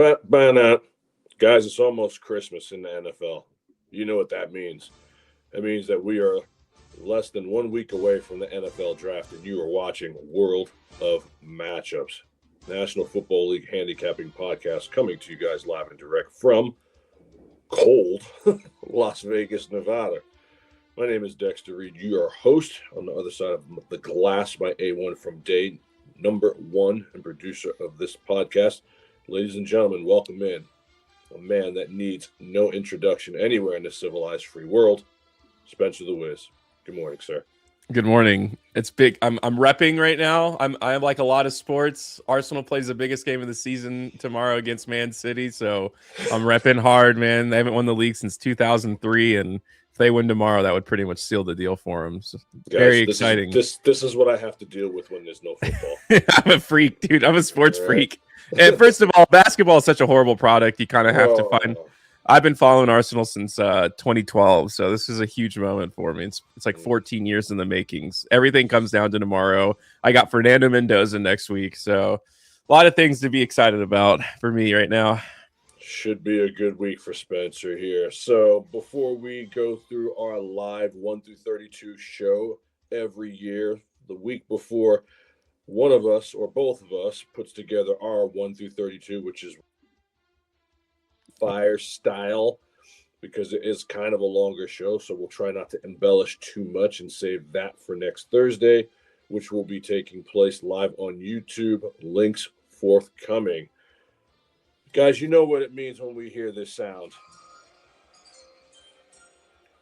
Ba-ba-ba-na. Guys, it's almost Christmas in the NFL. You know what that means. That means that we are less than 1 week away from the NFL draft, and you are watching World of Matchups, National Football League handicapping podcast, coming to you guys live and direct from cold Las Vegas, Nevada. My name is Dexter Reed, your host. On the other side of the glass, my A1 from day number one and producer of this podcast. Ladies and gentlemen, welcome in a man that needs no introduction anywhere in the civilized free world, Spencer the Wiz. Good morning, sir. Good morning. It's big. I'm repping right now. I'm like a lot of sports. Arsenal plays the biggest game of the season tomorrow against Man City, so I'm repping hard, man. They haven't won the league since 2003, and if they win tomorrow, that would pretty much seal the deal for them. So Guys, very exciting. This is what I have to deal with when there's no football. I'm a freak, dude. I'm a sports freak. And first of all, basketball is such a horrible product. You kind of have to find. I've been following Arsenal since 2012, so this is a huge moment for me. It's like 14 years in the makings. Everything comes down to tomorrow. I got Fernando Mendoza next week, so a lot of things to be excited about for me right now. Should be a good week for Spencer here. So before we go through our live 1 through 32 show every year, the week before, one of us or both of us puts together our 1 through 32, which is fire style, because it is kind of a longer show, so we'll try not to embellish too much and save that for next Thursday, which will be taking place live on YouTube. Links forthcoming. Guys, you know what it means when we hear this sound.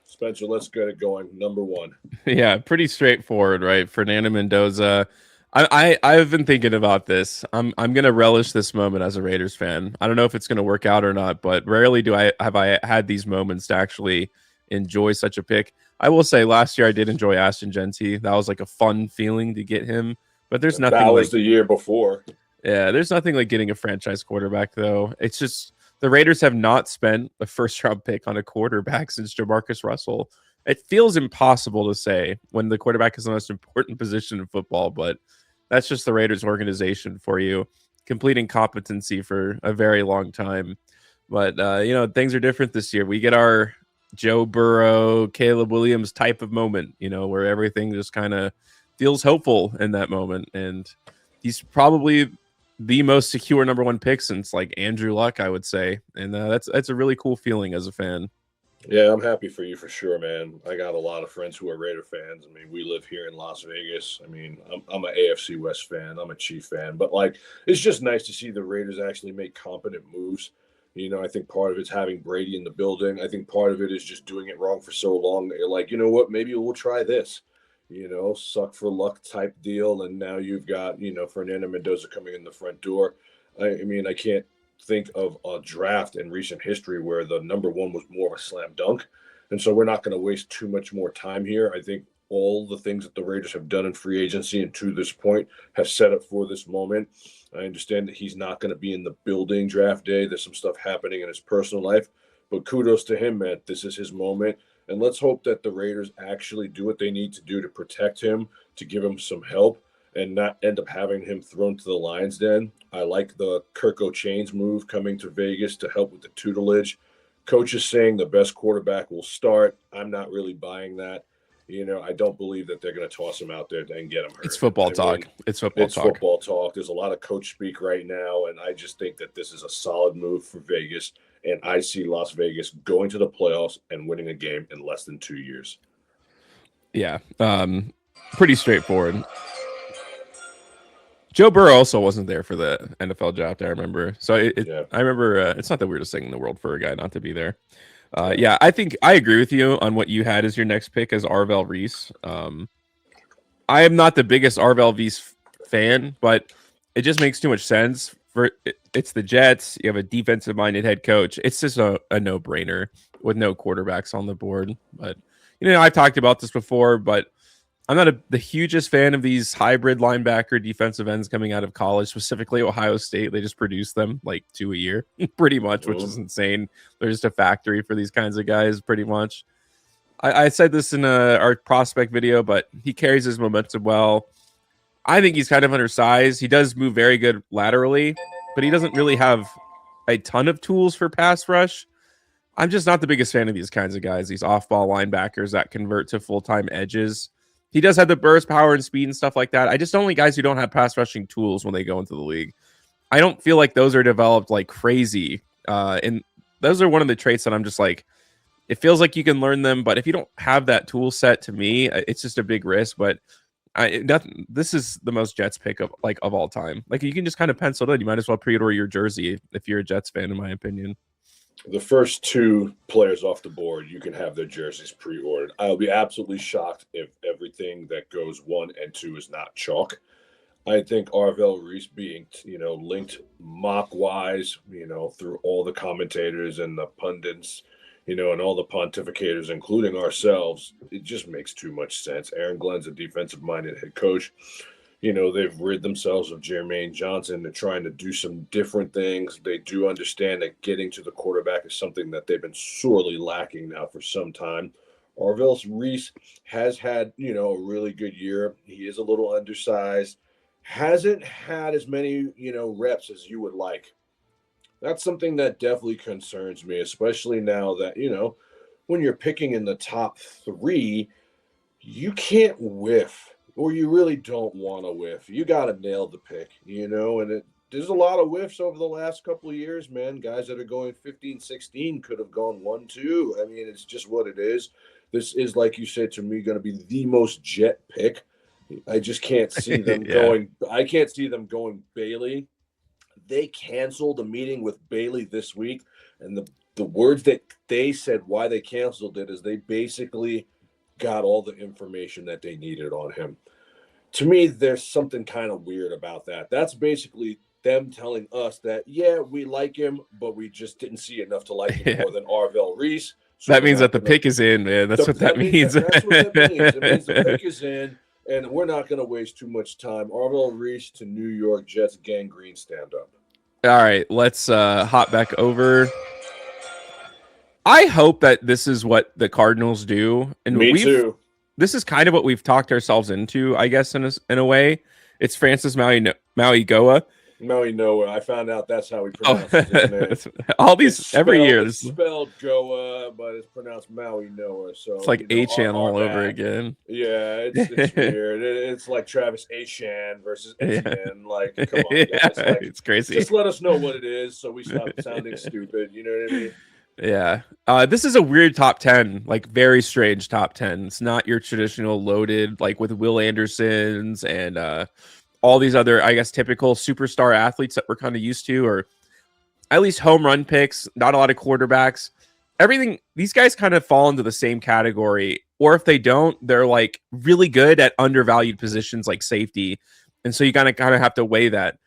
Spencer, let's get it going. Number one. Yeah, pretty straightforward, right? Fernando Mendoza. I've been thinking about this. I'm gonna relish this moment as a Raiders fan. I don't know if it's gonna work out or not, but rarely do I had these moments to actually enjoy such a pick. I will say last year I did enjoy Ashton Genty. That was like a fun feeling to get him. But there's nothing. That was the year before. Yeah, there's nothing like getting a franchise quarterback though. It's just the Raiders have not spent a first round pick on a quarterback since Jamarcus Russell. It feels impossible to say when the quarterback is the most important position in football, but that's just the Raiders organization for you, completing competency for a very long time. But, things are different this year. We get our Joe Burrow, Caleb Williams type of moment, where everything just kind of feels hopeful in that moment. And he's probably the most secure number one pick since like Andrew Luck, I would say. And that's a really cool feeling as a fan. Yeah, I'm happy for you for sure, man. I got a lot of friends who are Raider fans. I mean, we live here in Las Vegas. I mean, I'm an AFC West fan. I'm a Chief fan. But, it's just nice to see the Raiders actually make competent moves. I think part of it's having Brady in the building. I think part of it is just doing it wrong for so long that you're like, you know what, maybe we'll try this. Suck for luck type deal. And now you've got, Fernando Mendoza coming in the front door. I can't think of a draft in recent history where the number one was more of a slam dunk. And so we're not going to waste too much more time here. I think all the things that the Raiders have done in free agency and to this point have set up for this moment. I understand that he's not going to be in the building draft day. There's some stuff happening in his personal life, but kudos to him, man. This is his moment. And let's hope that the Raiders actually do what they need to do to protect him, to give him some help, and not end up having him thrown to the Lions den. I like the Kirk O'Chains move coming to Vegas to help with the tutelage. Coach is saying the best quarterback will start. I'm not really buying that. I don't believe that they're going to toss him out there and get him hurt. It's football talk. It's football talk. There's a lot of coach speak right now, and I just think that this is a solid move for Vegas, and I see Las Vegas going to the playoffs and winning a game in less than 2 years. Yeah, pretty straightforward. Joe Burrow also wasn't there for the NFL draft, I remember. So I remember it's not the weirdest thing in the world for a guy not to be there. I think I agree with you on what you had as your next pick as Arvell Reese. I am not the biggest Arvell Reese fan, but it just makes too much sense. It's the Jets. You have a defensive-minded head coach. It's just a no-brainer with no quarterbacks on the board. But, I've talked about this before, but I'm not the hugest fan of these hybrid linebacker defensive ends coming out of college, specifically Ohio State. They just produce them like 2 a year, pretty much, which is insane. They're just a factory for these kinds of guys, pretty much. I said this in our prospect video, but he carries his momentum well. I think he's kind of undersized. He does move very good laterally, but he doesn't really have a ton of tools for pass rush. I'm just not the biggest fan of these kinds of guys, these off-ball linebackers that convert to full-time edges. He does have the burst, power, and speed and stuff like that. I just don't like guys who don't have pass rushing tools when they go into the league. I don't feel like those are developed like crazy. And those are one of the traits that I'm just like, it feels like you can learn them, but if you don't have that tool set, to me, it's just a big risk. But this is the most Jets pick of all time. Like, you can just kind of pencil it in. You might as well pre-order your jersey if you're a Jets fan, in my opinion. The first two players off the board, you can have their jerseys pre-ordered. I'll be absolutely shocked if everything that goes 1 and 2 is not chalk. I think Arvell Reese being, linked mock-wise, through all the commentators and the pundits, and all the pontificators, including ourselves, it just makes too much sense. Aaron Glenn's a defensive-minded head coach. They've rid themselves of Jermaine Johnson. They're trying to do some different things. They do understand that getting to the quarterback is something that they've been sorely lacking now for some time. Arvell Reese has had, a really good year. He is a little undersized. Hasn't had as many, reps as you would like. That's something that definitely concerns me, especially now that, when you're picking in the top 3, you can't whiff. Or you really don't want to whiff. You got to nail the pick, and there's a lot of whiffs over the last couple of years, man. Guys that are going 15, 16 could have gone 1, 2. I mean, it's just what it is. This is, like you said to me, going to be the most Jet pick. I just can't see them going. I can't see them going Bailey. They canceled a meeting with Bailey this week, and the words that they said why they canceled it is they basically got all the information that they needed on him. To me, there's something kind of weird about that. That's basically them telling us that, yeah, we like him, but we just didn't see enough to like him more than Arvell Reese. So that means that the pick is in, man. That's what that means. That's what that means. It means the pick is in, and we're not going to waste too much time. Arvell Reese to New York Jets gangrene stand-up. All right, let's hop back over. I hope that this is what the Cardinals do. And Me too. This is kind of what we've talked ourselves into, I guess, in a way. It's Francis Mauigoa. Mauigoa. I found out that's how he pronounces his name. All these every year. It's spelled Goa, but it's pronounced Mauigoa. So it's like A-Chan all over again. Yeah, it's weird. It's like Travis A-Chan versus Etienne. Like, come on, guys. Like, it's crazy. Just let us know what it is so we stop sounding stupid. You know what I mean? Yeah. This is a weird top 10, like very strange top 10. It's not your traditional loaded, like with Will Andersons and all these other, I guess, typical superstar athletes that we're kind of used to, or at least home run picks, not a lot of quarterbacks. Everything, these guys kind of fall into the same category, or if they don't, they're like really good at undervalued positions like safety. And so you kind of have to weigh that.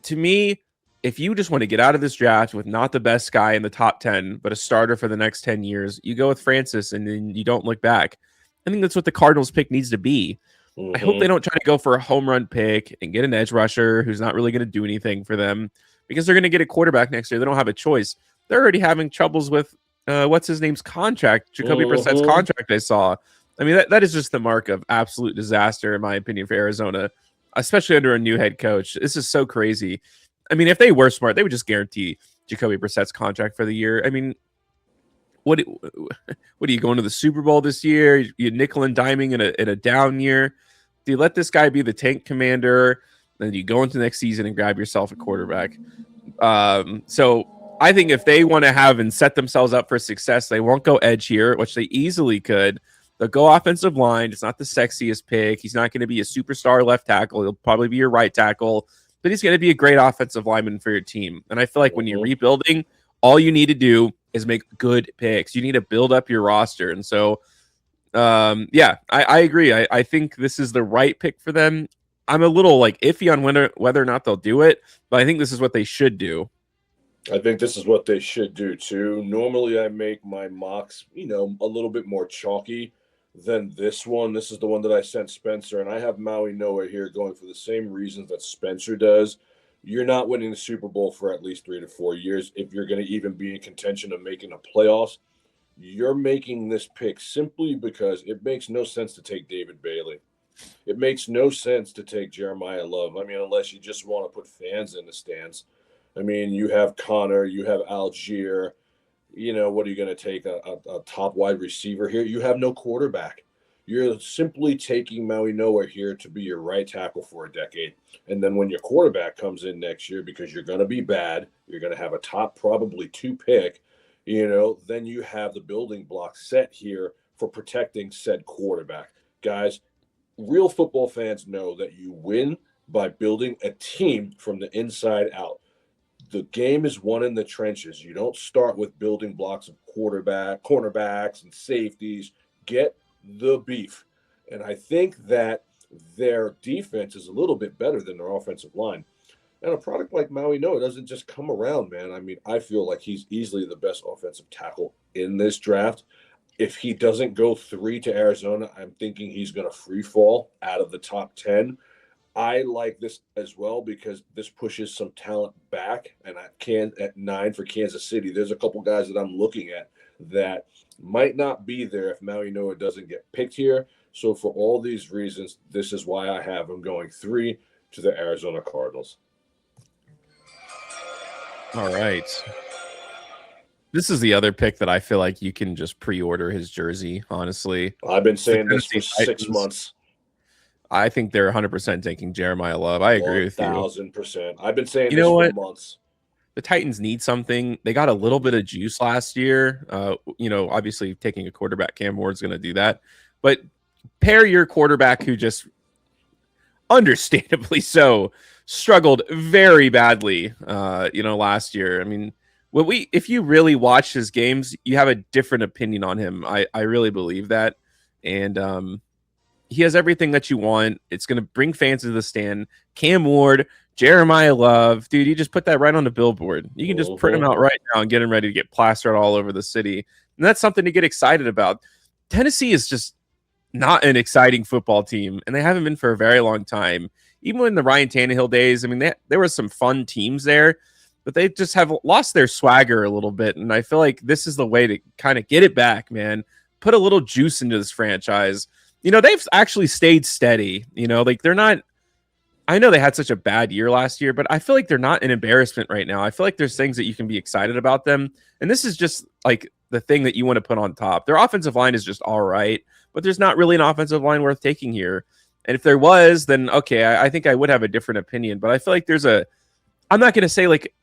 To me, if you just want to get out of this draft with not the best guy in the top 10, but a starter for the next 10 years, you go with Francis and then you don't look back. I think that's what the Cardinals pick needs to be. Mm-hmm. I hope they don't try to go for a home run pick and get an edge rusher who's not really going to do anything for them, because they're going to get a quarterback next year. They don't have a choice. They're already having troubles with what's his name's contract, Jacoby Brissett's contract I saw. I mean, that is just the mark of absolute disaster, in my opinion, for Arizona, especially under a new head coach. This is so crazy. I mean, if they were smart, they would just guarantee Jacoby Brissett's contract for the year. I mean, what are you going to the Super Bowl this year? You nickel and diming in a down year. Do you let this guy be the tank commander? Then you go into next season and grab yourself a quarterback. So I think if they want to have and set themselves up for success, they won't go edge here, which they easily could. They'll go offensive line. It's not the sexiest pick. He's not going to be a superstar left tackle. He'll probably be your right tackle, but he's going to be a great offensive lineman for your team. And I feel like when you're rebuilding, all you need to do is make good picks. You need to build up your roster. And so, I agree. I think this is the right pick for them. I'm a little like iffy on whether or not they'll do it, but I think this is what they should do. I think this is what they should do too. Normally I make my mocks, a little bit more chalky than this one. This is the one that I sent Spencer, and I have Mauigoa here going for the same reasons that Spencer does. You're not winning the Super Bowl for at least 3 to 4 years. If you're going to even be in contention of making a playoffs, you're making this pick simply because it makes no sense to take David Bailey. It makes no sense to take Jeremiyah Love. I mean, unless you just want to put fans in the stands. I mean, you have Connor, you have Algier. What are you going to take? A top wide receiver here? You have no quarterback. You're simply taking Mauigoa here to be your right tackle for a decade. And then when your quarterback comes in next year, because you're going to be bad, you're going to have a top probably 2 pick, then you have the building block set here for protecting said quarterback. Guys, real football fans know that you win by building a team from the inside out. The game is won in the trenches. You don't start with building blocks of cornerbacks and safeties. Get the beef. And I think that their defense is a little bit better than their offensive line. And a product like Mauigoa doesn't just come around, man. I mean, I feel like he's easily the best offensive tackle in this draft. If he doesn't go 3 to Arizona, I'm thinking he's going to free fall out of the top 10. I like this as well because this pushes some talent back. And at 9 for Kansas City, there's a couple guys that I'm looking at that might not be there if Mauigoa doesn't get picked here. So for all these reasons, this is why I have him going 3 to the Arizona Cardinals. All right. This is the other pick that I feel like you can just pre-order his jersey, honestly. I've been saying this for 6 months. I think they're 100% taking Jeremiyah Love. I agree with you. 1,000%. I've been saying this for months. The Titans need something. They got a little bit of juice last year. Obviously taking a quarterback, Cam Ward's going to do that. But pair your quarterback who just understandably so struggled very badly, last year. I mean, if you really watch his games, you have a different opinion on him. I really believe that. And he has everything that you want. It's going to bring fans to the stand. Cam Ward, Jeremiyah Love, dude, you just put that right on the billboard. You can just print them out right now and get them ready to get plastered all over the city. And that's something to get excited about. Tennessee is just not an exciting football team, and they haven't been for a very long time. Even in the Ryan Tannehill days, I mean, there were some fun teams there, but they just have lost their swagger a little bit. And I feel like this is the way to kind of get it back, man. Put a little juice into this franchise. They've actually stayed steady. They're not. I know they had such a bad year last year, but I feel like they're not an embarrassment right now. I feel like there's things that you can be excited about them. And this is just like the thing that you want to put on top. Their offensive line is just all right, but there's not really an offensive line worth taking here. And if there was, then okay, I think I would have a different opinion. But I feel like I'm not going to say like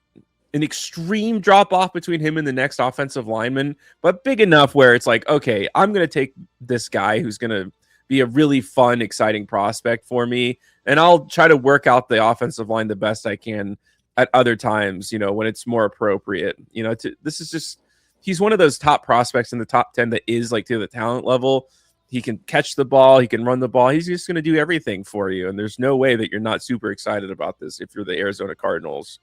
an extreme drop off between him and the next offensive lineman, but big enough where it's like, okay, I'm going to take this guy who's going to be a really fun, exciting prospect for me. And I'll try to work out the offensive line the best I can at other times, when it's more appropriate. He's one of those top prospects in the top 10 that is like to the talent level. He can catch the ball. He can run the ball. He's just going to do everything for you. And there's no way that you're not super excited about this if you're the Arizona Cardinals.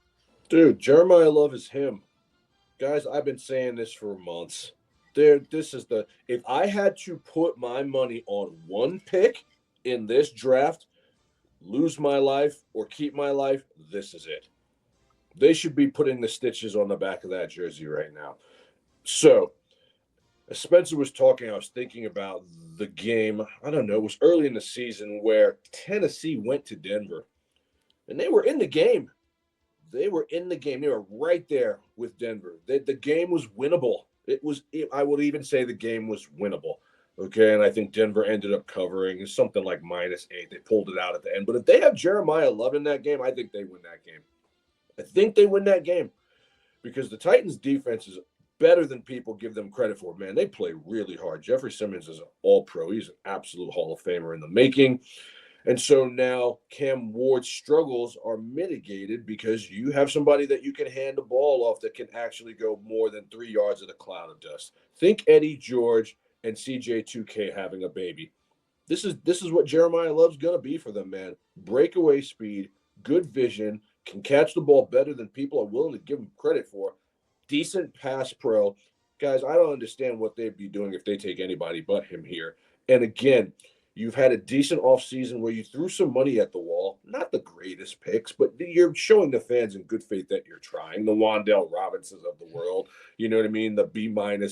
Dude, Jeremiyah Love is him. Guys, I've been saying this for months. Dude, if I had to put my money on one pick in this draft, lose my life or keep my life, this is it. They should be putting the stitches on the back of that jersey right now. So, as Spencer was talking, I was thinking about the game. I don't know, it was early in the season where Tennessee went to Denver. And they were in the game. They were right there with Denver. The game was winnable. I would even say the game was winnable. Okay, and I think Denver ended up covering something like -8. They pulled it out at the end. But if they have Jeremiyah Love in that game, I think they win that game. I think they win that game because the Titans' defense is better than people give them credit for. Man, they play really hard. Jeffrey Simmons is an all-pro. He's an absolute Hall of Famer in the making. And so now Cam Ward's struggles are mitigated because you have somebody that you can hand the ball off that can actually go more than 3 yards in a cloud of dust. Think Eddie George and CJ2K having a baby. This is what Jeremiyah Love's going to be for them, man. Breakaway speed, good vision, can catch the ball better than people are willing to give him credit for. Decent pass pro. Guys, I don't understand what they'd be doing if they take anybody but him here. And again, you've had a decent offseason where you threw some money at the wall. Not the greatest picks, but you're showing the fans in good faith that you're trying. The Wan'Dale Robinsons of the world, you know what I mean? The B-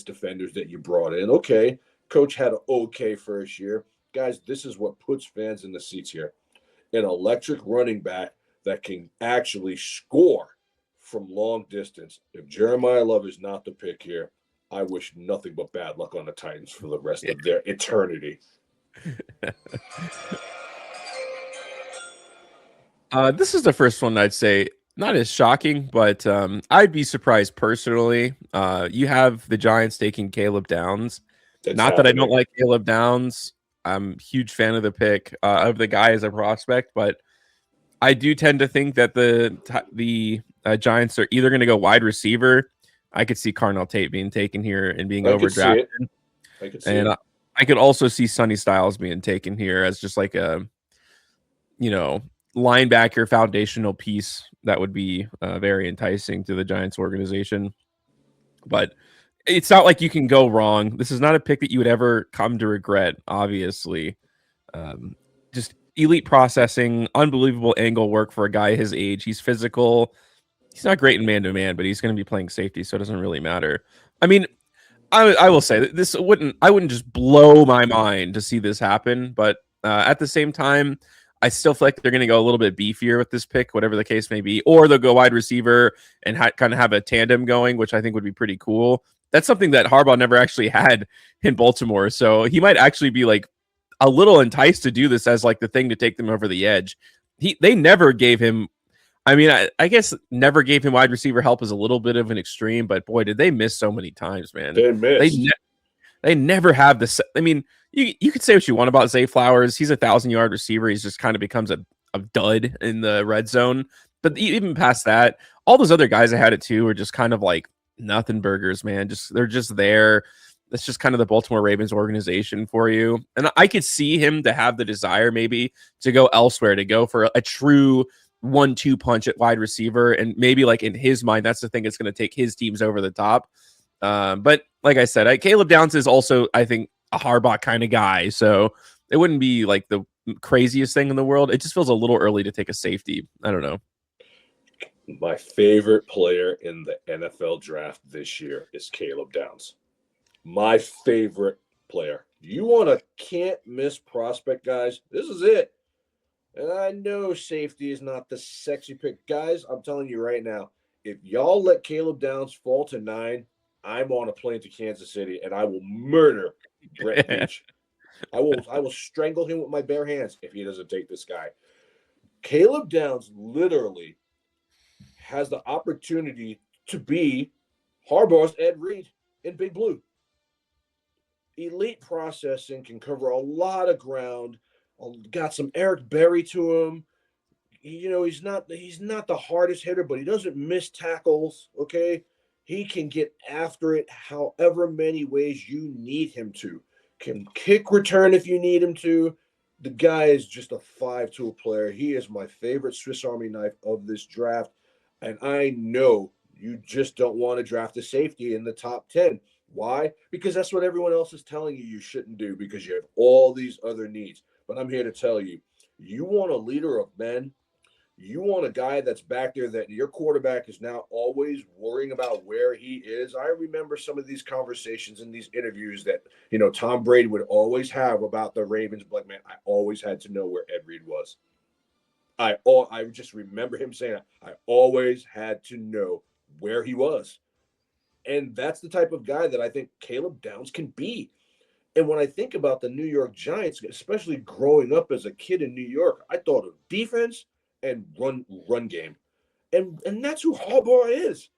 defenders that you brought in. Okay, coach had an okay first year. Guys, this is what puts fans in the seats here. An electric running back that can actually score from long distance, if Jeremiyah Love is not the pick here, I wish nothing but bad luck on the Titans for the rest of their eternity. This is the first one I'd say not as shocking, but I'd be surprised personally. You have the Giants taking Caleb Downs. It's Not that I don't happening. like Caleb Downs. I'm a huge fan of the pick of the guy as a prospect, but I do tend to think that the Giants are either going to go wide receiver. I could see Carnell Tate being taken here and being I could see overdrafted, it. I could see and it. I could also see Sonny Styles being taken here as just like a linebacker foundational piece that would be very enticing to the Giants organization. But it's not like you can go wrong. This is not a pick that you would ever come to regret, obviously. Just elite processing, unbelievable angle work for a guy his age. He's physical. He's not great in man-to-man, but he's going to be playing safety, so it doesn't really matter. I mean, I will say that I wouldn't just blow my mind to see this happen, but at the same time, I still feel like they're going to go a little bit beefier with this pick, whatever the case may be, or they'll go wide receiver and kind of have a tandem going, which I think would be pretty cool. That's something that Harbaugh never actually had in Baltimore, so he might actually be like a little enticed to do this as like the thing to take them over the edge. They never gave him. I mean, I guess never gave him wide receiver help is a little bit of an extreme, but boy, did they miss so many times, man. They missed. They never have this. I mean, you could say what you want about Zay Flowers. He's a 1,000-yard receiver. He's just kind of becomes a dud in the red zone. But even past that, all those other guys I had it too are just kind of like nothing burgers, man. They're just there. That's just kind of the Baltimore Ravens organization for you. And I could see him to have the desire maybe to go elsewhere, to go for a true 1-2 punch at wide receiver. And maybe like in his mind, that's the thing that's going to take his teams over the top. But like I said, Caleb Downs is also, I think, a Harbaugh kind of guy. So it wouldn't be like the craziest thing in the world. It just feels a little early to take a safety. I don't know. My favorite player in the NFL draft this year is Caleb Downs. My favorite player. You want a can't miss prospect, guys? This is it. And I know safety is not the sexy pick. Guys, I'm telling you right now, if y'all let Caleb Downs fall to 9, I'm on a plane to Kansas City and I will murder Brett Veach. I will strangle him with my bare hands if he doesn't take this guy. Caleb Downs literally has the opportunity to be Harbaugh's Ed Reed in Big Blue. Elite processing, can cover a lot of ground. Got some Eric Berry to him. He's not the hardest hitter, but he doesn't miss tackles. Okay, he can get after it however many ways you need him to. Can kick return if you need him to. The guy is just a 5-tool player. He is my favorite Swiss Army knife of this draft. And I know you just don't want to draft a safety in the top 10. Why? Because that's what everyone else is telling you shouldn't do, because you have all these other needs. But I'm here to tell you, you want a leader of men. You want a guy that's back there that your quarterback is now always worrying about where he is. I remember some of these conversations in these interviews that, Tom Brady would always have about the Ravens. But, man, I always had to know where Ed Reed was. I just remember him saying, I always had to know where he was. And that's the type of guy that I think Caleb Downs can be. And when I think about the New York Giants, especially growing up as a kid in New York, I thought of defense and run game. And that's who Harbaugh is.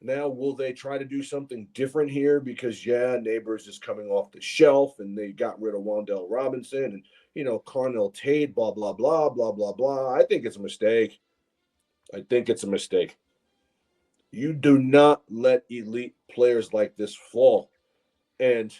Now, will they try to do something different here? Because, Neighbors is coming off the shelf and they got rid of Wan'Dale Robinson and, Carnell Tate, blah, blah, blah, blah, blah, blah. I think it's a mistake. You do not let elite players like this fall. And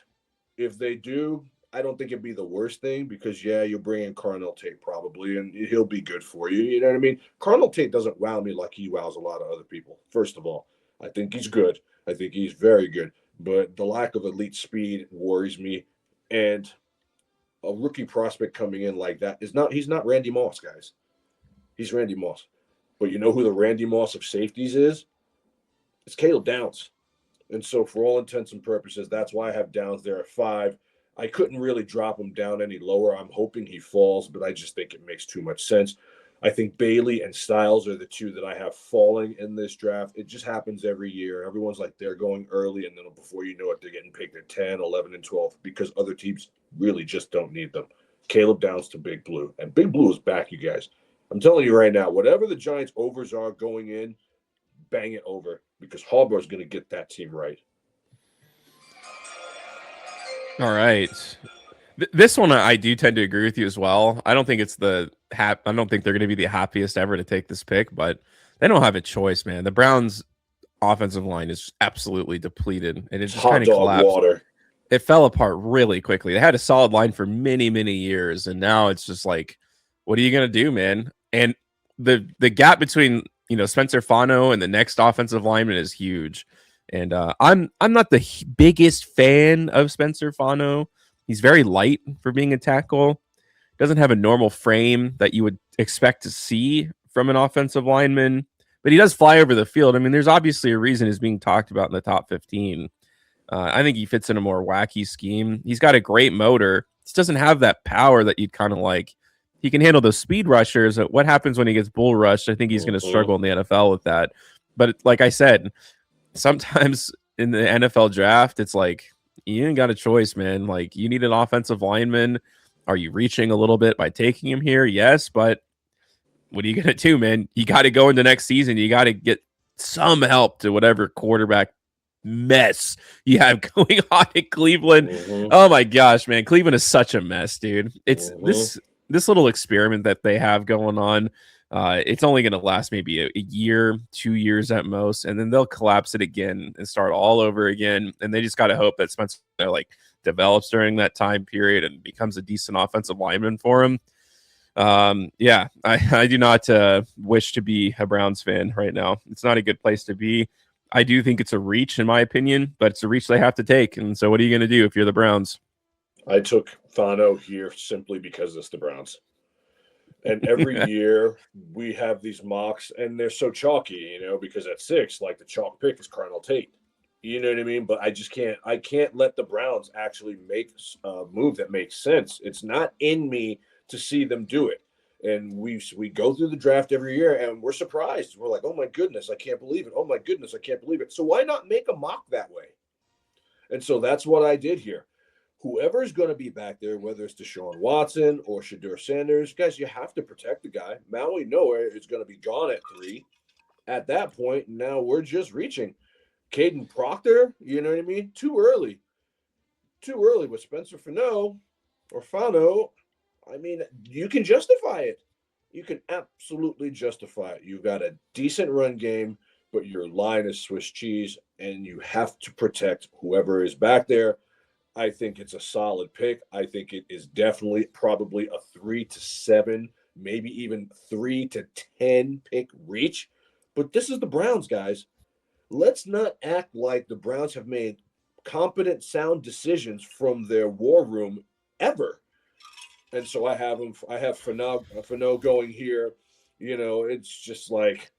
if they do, I don't think it'd be the worst thing because, you'll bring in Carnell Tate probably, and he'll be good for you. You know what I mean? Carnell Tate doesn't wow me like he wows a lot of other people. First of all, I think he's good. I think he's very good. But the lack of elite speed worries me. And a rookie prospect coming in like that he's not Randy Moss, guys. He's Randy Moss. But you know who the Randy Moss of safeties is? It's Caleb Downs. And so for all intents and purposes, that's why I have Downs there at 5. I couldn't really drop him down any lower. I'm hoping he falls, but I just think it makes too much sense. I think Bailey and Styles are the two that I have falling in this draft. It just happens every year. Everyone's like they're going early, and then before you know it, they're getting picked at 10, 11, and 12 because other teams really just don't need them. Caleb Downs to Big Blue, and Big Blue is back, you guys. I'm telling you right now, whatever the Giants' overs are going in, bang it over because Harbaugh is going to get that team right. All right. This one I do tend to agree with you as well. I don't think it's I don't think they're going to be the happiest ever to take this pick, but they don't have a choice, man. The Browns' offensive line is absolutely depleted, and it just kind of collapsed. Water. It fell apart really quickly. They had a solid line for many, many years, and now it's just like, what are you going to do, man? And the gap between Spencer Fano and the next offensive lineman is huge. And I'm not the biggest fan of Spencer Fano. He's very light for being a tackle. Doesn't have a normal frame that you would expect to see from an offensive lineman, but he does fly over the field. I mean, there's obviously a reason he's being talked about in the top 15. I think he fits in a more wacky scheme. He's got a great motor. He doesn't have that power that you'd kind of like. He can handle those speed rushers. What happens when he gets bull rushed? I think he's going to struggle in the NFL with that. But like I said, sometimes in the NFL draft, it's like, you ain't got a choice, man. Like, you need an offensive lineman. Are you reaching a little bit by taking him here? Yes, but what are you going to do, man? You got to go into next season. You got to get some help to whatever quarterback mess you have going on in Cleveland. Oh, my gosh, man. Cleveland is such a mess, dude. It's this little experiment that they have going on. It's only going to last maybe a year, 2 years at most, and then they'll collapse it again and start all over again. And they just got to hope that Spencer develops during that time period and becomes a decent offensive lineman for him. Yeah, I do not wish to be a Browns fan right now. It's not a good place to be. I do think it's a reach, in my opinion, but it's a reach they have to take. And so, what are you going to do if you're the Browns? I took Fano here simply because it's the Browns. And every year we have these mocks, and they're so chalky, because at 6, like the chalk pick is Carnell Tate. You know what I mean? But I can't let the Browns actually make a move that makes sense. It's not in me to see them do it. And we go through the draft every year, and we're surprised. We're like, oh, my goodness, I can't believe it. Oh, my goodness, I can't believe it. So why not make a mock that way? And so that's what I did here. Whoever's going to be back there, whether it's Deshaun Watson or Shedeur Sanders, guys, you have to protect the guy. Mauigoa is going to be gone at 3. At that point, now we're just reaching. Caden Proctor, you know what I mean? Too early with Spencer Fano. I mean, you can justify it. You can absolutely justify it. You've got a decent run game, but your line is Swiss cheese, and you have to protect whoever is back there. I think it's a solid pick. I think it is definitely probably a 3 to 7, maybe even 3 to 10 pick reach. But this is the Browns, guys. Let's not act like the Browns have made competent, sound decisions from their war room ever. And so I have Fano going here. It's just like,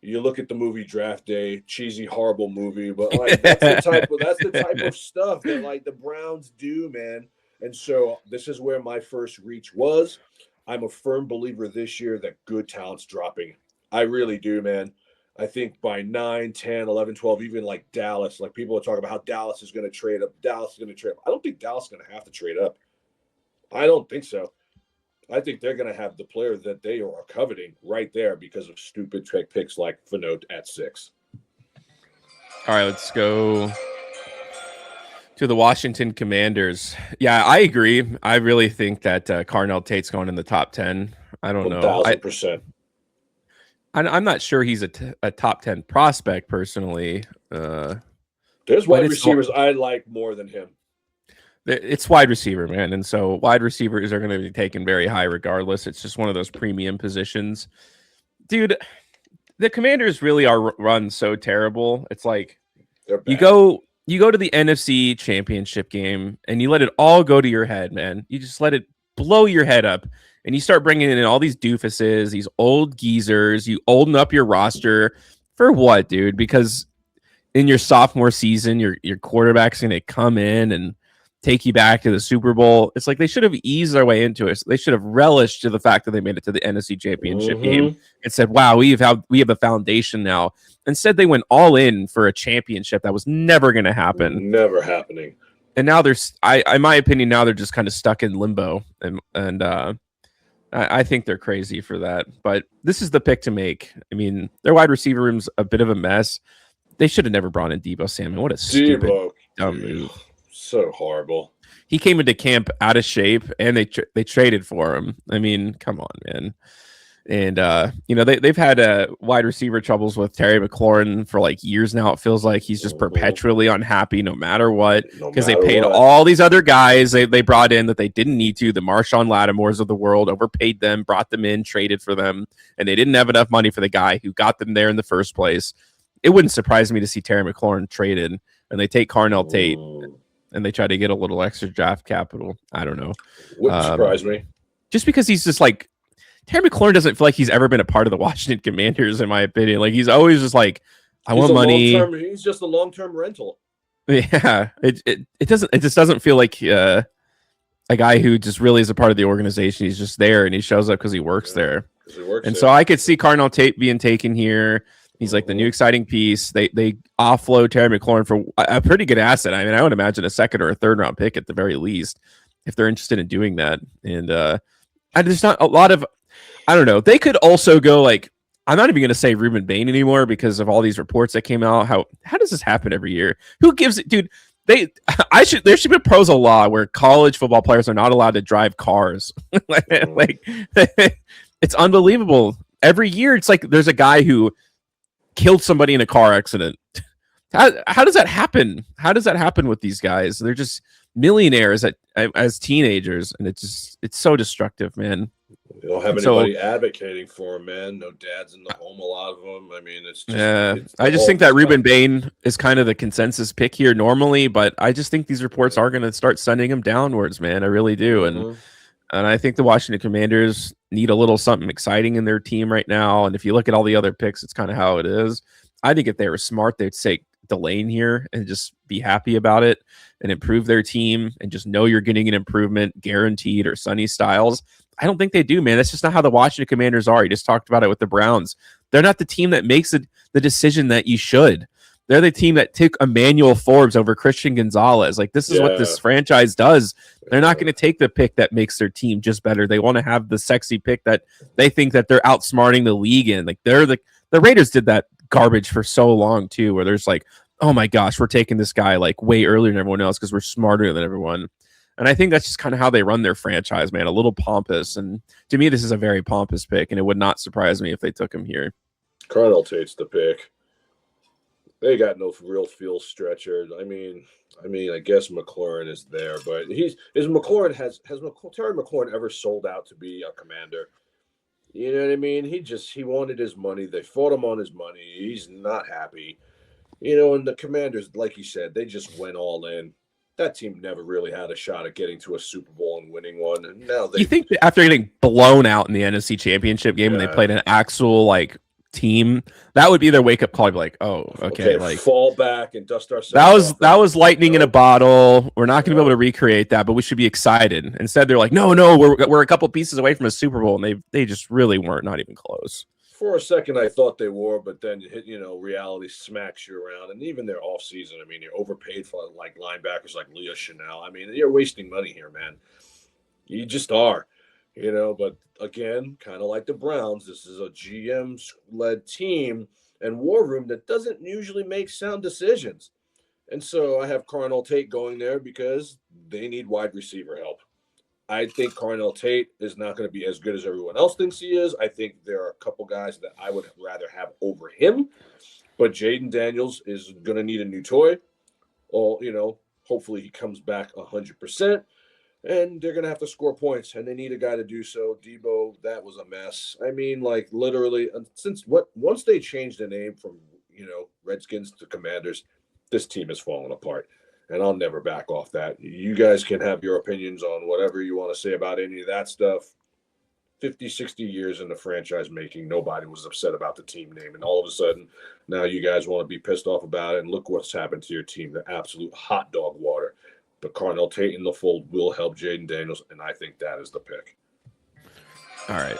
you look at the movie Draft Day, cheesy, horrible movie, but that's the type of stuff that the Browns do, man. And so this is where my first reach was. I'm a firm believer this year that good talent's dropping. I really do, man. I think by 9, 10, 11, 12, even like Dallas, people are talking about how Dallas is going to trade up. I don't think Dallas is going to have to trade up. I don't think so. I think they're going to have the player that they are coveting right there because of stupid picks like Fano at 6. All right, let's go to the Washington Commanders. Yeah, I agree. I really think that Carnell Tate's going in the top 10. I don't know. 1,000%. I'm not sure he's a top 10 prospect personally. There's wide receivers I like more than him. It's wide receiver, man. And so wide receivers are going to be taken very high regardless. It's just one of those premium positions. Dude, the Commanders really are run so terrible. It's like you go to the NFC Championship game and you let it all go to your head, man. You just let it blow your head up and you start bringing in all these doofuses, these old geezers. You olden up your roster for what, dude? Because in your sophomore season, your quarterback's going to come in and take you back to the Super Bowl. It's like they should have eased their way into it. They should have relished to the fact that they made it to the NFC Championship game and said, "Wow, we have a foundation now." Instead, they went all in for a championship that was never going to happen. Never happening. And now in my opinion, now they're just kind of stuck in limbo, and I think they're crazy for that. But this is the pick to make. I mean, their wide receiver room's a bit of a mess. They should have never brought in Deebo Samuel. What a stupid, dumb move. So horrible. He came into camp out of shape, and they traded for him. I mean, come on, man. And they've had wide receiver troubles with Terry McLaurin for like years now. It feels like he's just perpetually unhappy no matter what, because they paid all these other guys they brought in that they didn't need to. The Marshawn Lattimores of the world, overpaid them, brought them in, traded for them, and they didn't have enough money for the guy who got them there in the first place. It wouldn't surprise me to see Terry McLaurin traded, and they take Carnell Tate and they try to get a little extra draft capital. I don't know. Wouldn't surprise me. Just because he's just like, Terry McLaurin doesn't feel like he's ever been a part of the Washington Commanders, in my opinion. Like, he's always just like, I want money. He's just a long-term rental. Yeah, it just doesn't feel like a guy who just really is a part of the organization. He's just there and he shows up because he works there. So I could see Carnell Tate being taken here. He's like the new exciting piece. They offload Terry McLaurin for a pretty good asset. I mean, I would imagine a second or a third round pick at the very least, if they're interested in doing that. And there's not a lot of, I don't know. They could also go like, I'm not even going to say Reuben Bain anymore because of all these reports that came out. How does this happen every year? Who gives it, dude? There should be a proposal law where college football players are not allowed to drive cars. Like it's unbelievable. Every year, it's like there's a guy who killed somebody in a car accident. How does that happen? How does that happen with these guys? They're just millionaires as teenagers, and it's so destructive, man. They don't have anybody advocating for them, man. No dads in the home, a lot of them. I mean, it's just, I just think that Reuben Bain is kind of the consensus pick here normally, but I just think these reports are going to start sending him downwards, man. I really do. And I think the Washington Commanders need a little something exciting in their team right now. And if you look at all the other picks, it's kind of how it is. I think if they were smart, they'd take Delane here and just be happy about it and improve their team and just know you're getting an improvement guaranteed, or Sonny Styles. I don't think they do, man. That's just not how the Washington Commanders are. You just talked about it with the Browns. They're not the team that makes the decision that you should. They're the team that took Emmanuel Forbes over Christian Gonzalez. Like, this is what this franchise does. They're not going to take the pick that makes their team just better. They want to have the sexy pick that they think that they're outsmarting the league in. Like, the Raiders did that garbage for so long too, where there's like, oh my gosh, we're taking this guy like way earlier than everyone else because we're smarter than everyone. And I think that's just kind of how they run their franchise, man. A little pompous. And to me, this is a very pompous pick, and it would not surprise me if they took him here. Carnell Tate's the pick. They got no real field stretcher. I mean, I guess McLaurin is there, but has Terry McLaurin ever sold out to be a Commander? You know what I mean? He wanted his money. They fought him on his money. He's not happy. You know, and the Commanders, like you said, they just went all in. That team never really had a shot at getting to a Super Bowl and winning one. And now you think that after getting blown out in the NFC Championship game and they played an actual like team, that would be their wake up call. Be like, oh, okay, like fall back and dust ourselves. That was lightning in a bottle. We're not going to be able to recreate that, but we should be excited. Instead, they're like, no, we're a couple pieces away from a Super Bowl, and they just really weren't, not even close. For a second, I thought they were, but then reality smacks you around, and even their off season. I mean, you're overpaid for like linebackers like Leah Chanel. I mean, you're wasting money here, man. You just are, But again, kind of like the Browns, this is a GM-led team and war room that doesn't usually make sound decisions. And so I have Carnell Tate going there because they need wide receiver help. I think Carnell Tate is not going to be as good as everyone else thinks he is. I think there are a couple guys that I would rather have over him. But Jaden Daniels is going to need a new toy. Well, hopefully he comes back 100%. And they're going to have to score points, and they need a guy to do so. Deebo, that was a mess. I mean, like, literally, once they changed the name from, Redskins to Commanders, this team has fallen apart. And I'll never back off that. You guys can have your opinions on whatever you want to say about any of that stuff. 50, 60 years in the franchise making, nobody was upset about the team name. And all of a sudden, now you guys want to be pissed off about it. And look what's happened to your team, the absolute hot dog water. But Carnell Tate in the fold will help Jaden Daniels, and I think that is the pick. All right.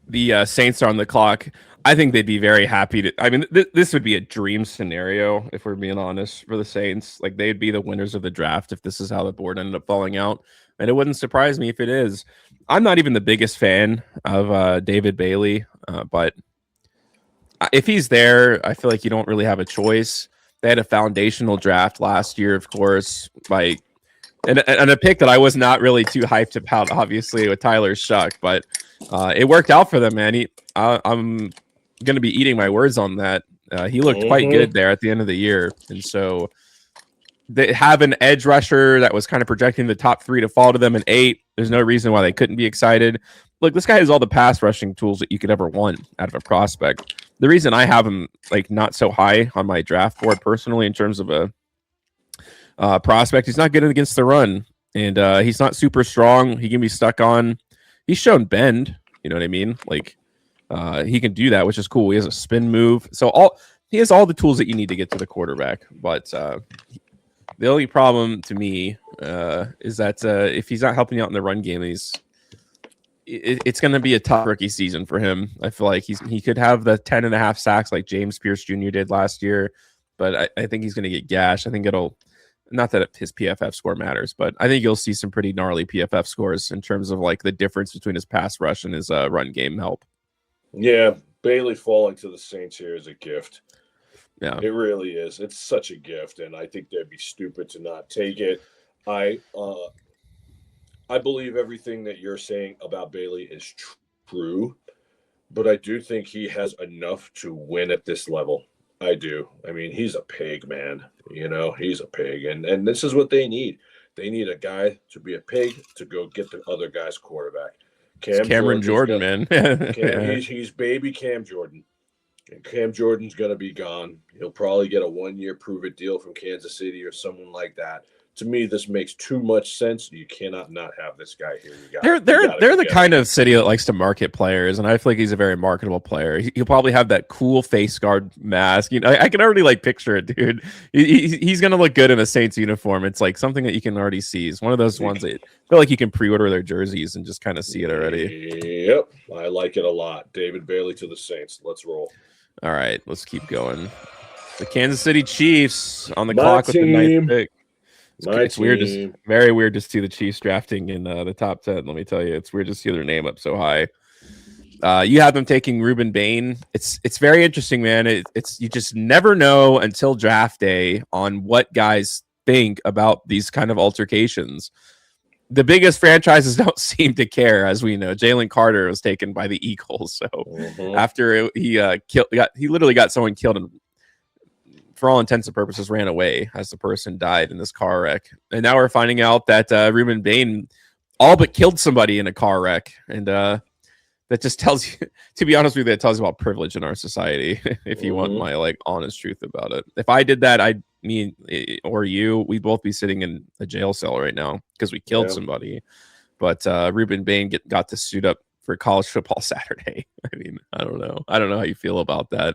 The Saints are on the clock. I think they'd be very happy to. I mean, this would be a dream scenario if we're being honest for the Saints. Like they'd be the winners of the draft if this is how the board ended up falling out, and it wouldn't surprise me if it is. I'm not even the biggest fan of David Bailey, but if he's there, I feel like you don't really have a choice. They had a foundational draft last year, of course, by and a pick that I was not really too hyped about, obviously, with Tyler Shuck, but it worked out for them, man. I'm going to be eating my words on that. He looked quite good there at the end of the year. And so they have an edge rusher that was kind of projecting the top 3 to fall to them in 8. There's no reason why they couldn't be excited. Look, this guy has all the pass rushing tools that you could ever want out of a prospect. The reason I have him like not so high on my draft board personally in terms of a prospect, he's not good against the run, and he's not super strong. He can be stuck on. He's shown bend. You know what I mean? Like he can do that, which is cool. He has a spin move, so he has all the tools that you need to get to the quarterback. But the only problem to me is that if he's not helping you out in the run game, it's going to be a tough rookie season for him. I feel like he could have the 10.5 sacks like James Pierce Jr. did last year, but I think he's going to get gashed. I think it'll. Not that his PFF score matters, but I think you'll see some pretty gnarly PFF scores in terms of like the difference between his pass rush and his run game help. Yeah, Bailey falling to the Saints here is a gift. Yeah, it really is. It's such a gift, and I think they'd be stupid to not take it. I believe everything that you're saying about Bailey is true, but I do think he has enough to win at this level. I do. I mean, he's a pig, man. You know, he's a pig. And this is what they need. They need a guy to be a pig to go get the other guy's quarterback. Cameron Jordan, man. He's baby Cam Jordan. And Cam Jordan's going to be gone. He'll probably get a 1-year prove-it deal from Kansas City or someone like that. To me, this makes too much sense. You cannot not have this guy here. They're the kind of city that likes to market players, and I feel like he's a very marketable player. He'll probably have that cool face guard mask. You know, I can already like picture it, dude. He's gonna look good in a Saints uniform. It's like something that you can already see. It's one of those ones that I feel like you can pre-order their jerseys and just kind of see it already. Yep, I like it a lot. David Bailey to the Saints. Let's roll. All right, let's keep going. The Kansas City Chiefs on the clock with the 9th pick. It's weird, very weird to see the Chiefs drafting in the top 10. Let me tell you, it's weird to see their name up so high. You have them taking Ruben Bain. It's very interesting, man. It's you just never know until draft day on what guys think about these kind of altercations. The biggest franchises don't seem to care, as we know. Jalen Carter was taken by the Eagles, so after he literally got someone killed and, for all intents and purposes, ran away as the person died in this car wreck. And now we're finding out that Ruben Bain all but killed somebody in a car wreck. And that just tells you, to be honest with you, that tells you about privilege in our society, if you want my like honest truth about it. If I did that, me or you, we'd both be sitting in a jail cell right now because we killed somebody. But Ruben Bain got to suit up for college football Saturday. I mean, I don't know how you feel about that.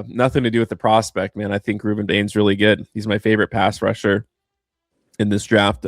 Nothing to do with the prospect, man. I think Ruben Bain's really good. He's my favorite pass rusher in this draft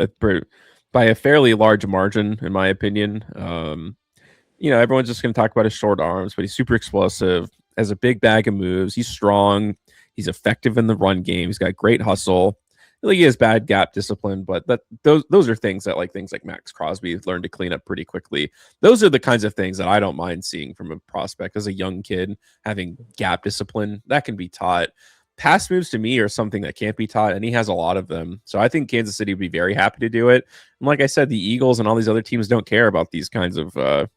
by a fairly large margin, in my opinion. Everyone's just going to talk about his short arms, but he's super explosive, has a big bag of moves. He's strong. He's effective in the run game. He's got great hustle. He has bad gap discipline, but those are things like Max Crosby learned to clean up pretty quickly. Those are the kinds of things that I don't mind seeing from a prospect as a young kid. Having gap discipline, that can be taught. Pass moves to me are something that can't be taught, and he has a lot of them. So I think Kansas City would be very happy to do it. And like I said, the Eagles and all these other teams don't care about these kinds of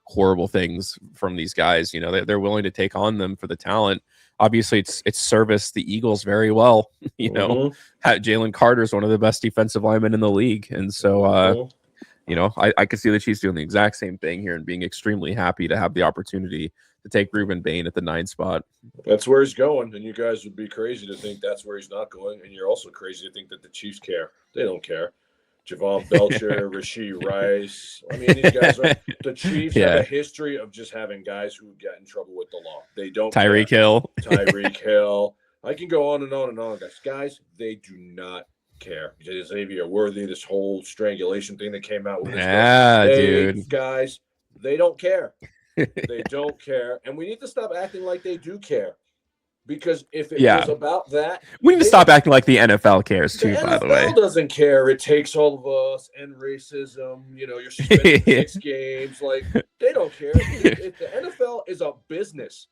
horrible things from these guys. You know, they're willing to take on them for the talent. Obviously, it's serviced the Eagles very well. Jalen Carter is one of the best defensive linemen in the league. And so, I could see the Chiefs doing the exact same thing here and being extremely happy to have the opportunity to take Ruben Bain at the 9 spot. That's where he's going. And you guys would be crazy to think that's where he's not going. And you're also crazy to think that the Chiefs care. They don't care. Javon Belcher, Rashee Rice. I mean, these guys the Chiefs have a history of just having guys who get in trouble with the law. They don't Tyreek Hill. Tyreek Hill. I can go on and on and on, guys. Guys, they do not care. Xavier Worthy, this whole strangulation thing that came out with his stuff. Yeah, They dude. guys, they don't care. They don't care, and we need to stop acting like they do care. Because if it Yeah. was about that, We need to stop acting like the NFL cares the too, by the way. NFL doesn't care. It takes all of us and racism. You're suspended for 6 games. Like, they don't care. If the NFL is a business,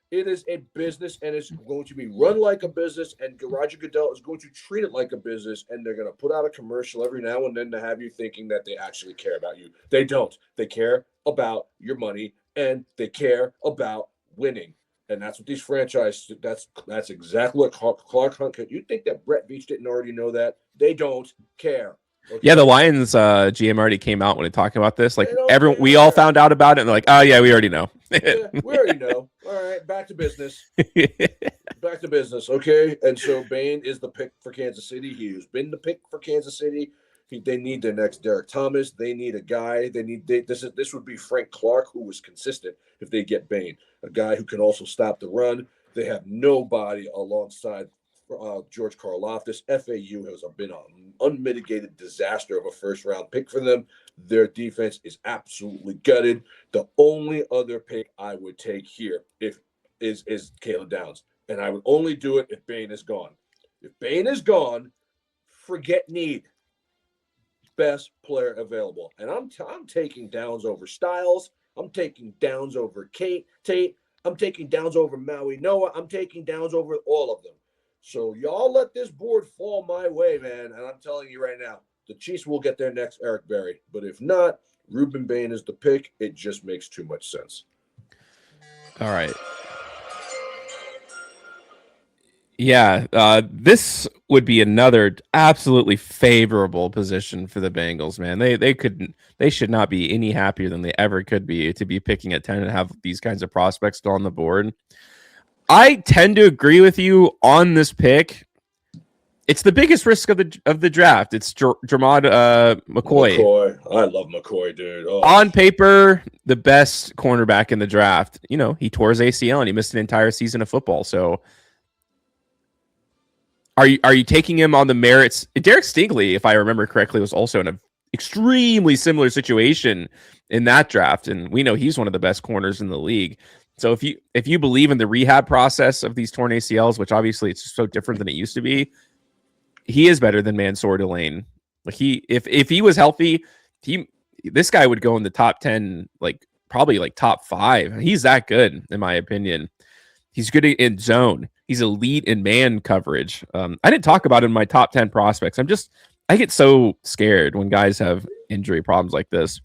it is a business, and it's going to be run like a business, and Roger Goodell is going to treat it like a business, and they're going to put out a commercial every now and then to have you thinking that they actually care about you. They don't. They care about your money, and they care about winning. And that's what these franchises. That's exactly what Clark Hunt. You think that Brett Veach didn't already know that? They don't care. Okay? Yeah, the Lions GM already came out when he talked about this. Like we all found out about it, and they're like, "Oh yeah, we already know." Yeah, we already know. All right, back to business. Back to business. Okay, and so Bain is the pick for Kansas City. He's been the pick for Kansas City. They need their next Derek Thomas. They need a guy. This would be Frank Clark, who was consistent if they get Bain, a guy who can also stop the run. They have nobody alongside George Karlaftis. FAU has been an unmitigated disaster of a first-round pick for them. Their defense is absolutely gutted. The only other pick I would take here is Caleb Downs, and I would only do it if Bain is gone. If Bain is gone, forget need. Best player available, and I'm taking Downs over Styles. I'm taking Downs over Tate. I'm taking Downs over Mauigoa. I'm taking Downs over all of them. So y'all let this board fall my way, man. And I'm telling you right now, the Chiefs will get their next Eric Berry. But if not, Ruben Bain is the pick. It just makes too much sense. All right. Yeah, this would be another absolutely favorable position for the Bengals, man. They should not be any happier than they ever could be to be picking at 10 and have these kinds of prospects still on the board. I tend to agree with you on this pick. It's the biggest risk of the draft. It's Jeremiyah McCoy. I love McCoy, dude. Oh. On paper, the best cornerback in the draft. He tore his ACL and he missed an entire season of football. So Are you taking him on the merits? Derek Stingley, if I remember correctly, was also in an extremely similar situation in that draft, and we know he's one of the best corners in the league. So if you believe in the rehab process of these torn ACLs, which obviously it's so different than it used to be, he is better than Mansour Delane. Like if he was healthy, this guy would go in the top 10, probably top 5. He's that good, in my opinion. He's good in zone. He's elite in man coverage. I didn't talk about him in my top 10 prospects. I get so scared when guys have injury problems like this.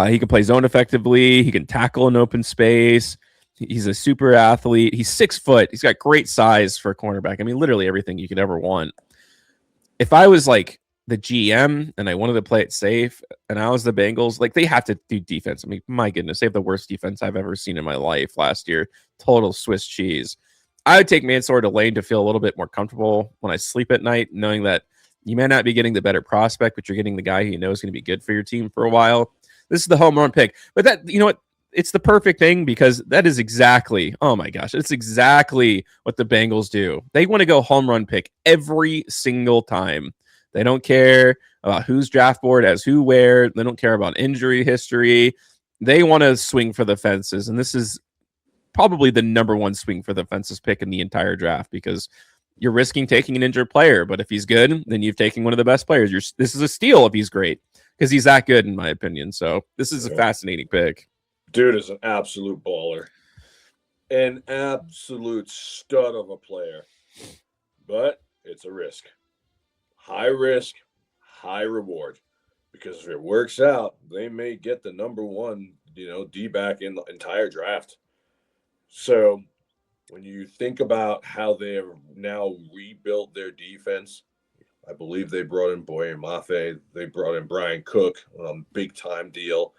He can play zone effectively. He can tackle in open space. He's a super athlete. He's 6 foot. He's got great size for a cornerback. I mean, literally everything you could ever want. If I was like the GM and I wanted to play it safe and I was the Bengals, they have to do defense. I mean, my goodness, they have the worst defense I've ever seen in my life last year. Total Swiss cheese. I would take Mansour Delane to feel a little bit more comfortable when I sleep at night, knowing that you may not be getting the better prospect, but you're getting the guy who you know is going to be good for your team for a while. This is the home run pick. But that, what? It's the perfect thing because that is exactly, oh my gosh, it's exactly what the Bengals do. They want to go home run pick every single time. They don't care about whose draft board has who where. They don't care about injury history. They want to swing for the fences. And this is probably the number one swing for the fences pick in the entire draft because you're risking taking an injured player. But if he's good, then you've taken one of the best players. This is a steal if he's great because he's that good, in my opinion. So this is a fascinating pick. Dude is an absolute baller. An absolute stud of a player. But it's a risk. High risk, high reward. Because if it works out, they may get the number one, D-back in the entire draft. So when you think about how they have now rebuilt their defense, I believe they brought in Boye Mafe. They brought in Brian Cook, big-time deal.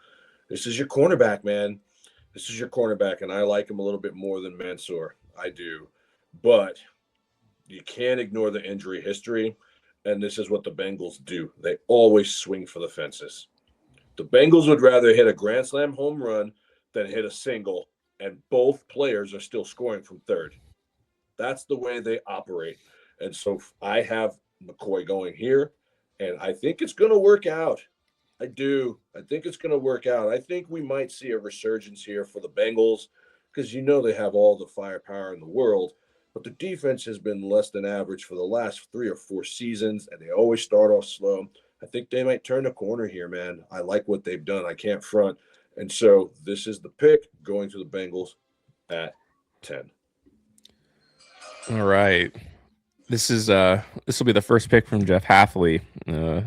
This is your cornerback, man. This is your cornerback, and I like him a little bit more than Mansour. I do. But you can't ignore the injury history, and this is what the Bengals do. They always swing for the fences. The Bengals would rather hit a grand slam home run than hit a single, and both players are still scoring from third. That's the way they operate. And so I have McCoy going here, and I think it's going to work out. I do. I think it's going to work out. I think we might see a resurgence here for the Bengals because they have all the firepower in the world, but the defense has been less than average for the last 3 or 4 seasons, and they always start off slow. I think they might turn a corner here, man. I like what they've done. I can't front. And so this is the pick going to the Bengals at 10. All right. This will be the first pick from Jeff Hafley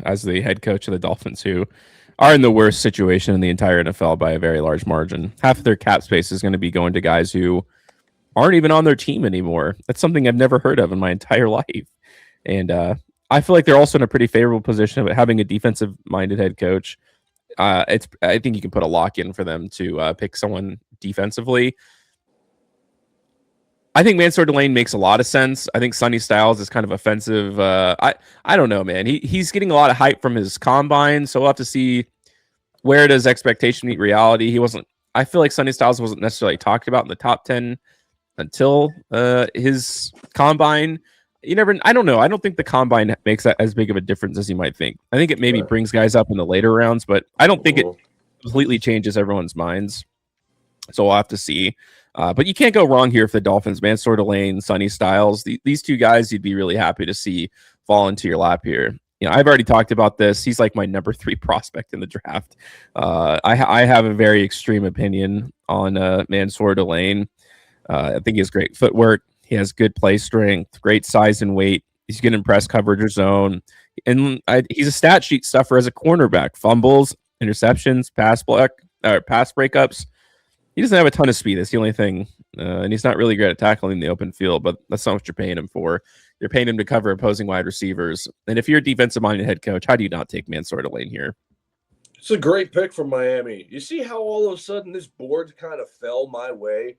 as the head coach of the Dolphins, who are in the worst situation in the entire NFL by a very large margin. Half of their cap space is going to be going to guys who aren't even on their team anymore. That's something I've never heard of in my entire life. And I feel like they're also in a pretty favorable position of having a defensive-minded head coach. I think you can put a lock in for them to pick someone defensively. I think Mansour Delane makes a lot of sense. I think Sonny Styles is kind of offensive. I don't know, man. He's getting a lot of hype from his combine, so we'll have to see where does expectation meet reality. I feel like Sonny Styles wasn't necessarily talked about in the top 10 until his combine. I don't know. I don't think the combine makes that as big of a difference as you might think. I think it maybe brings guys up in the later rounds, but I don't think it completely changes everyone's minds. So we'll have to see. But you can't go wrong here if the Dolphins, Mansour Delane, Sonny Styles, these two guys you'd be really happy to see fall into your lap here. I've already talked about this. He's like my number 3 prospect in the draft. I have a very extreme opinion on Mansour Delane. I think he has great footwork. He has good play strength, great size and weight. He's good in press coverage or zone. And he's a stat sheet stuffer as a cornerback. Fumbles, interceptions, pass breakups. He doesn't have a ton of speed. That's the only thing. And he's not really great at tackling in the open field, but that's not what you're paying him for. You're paying him to cover opposing wide receivers. And if you're a defensive-minded head coach, how do you not take Mansour Delane here? It's a great pick from Miami. You see how all of a sudden this board kind of fell my way?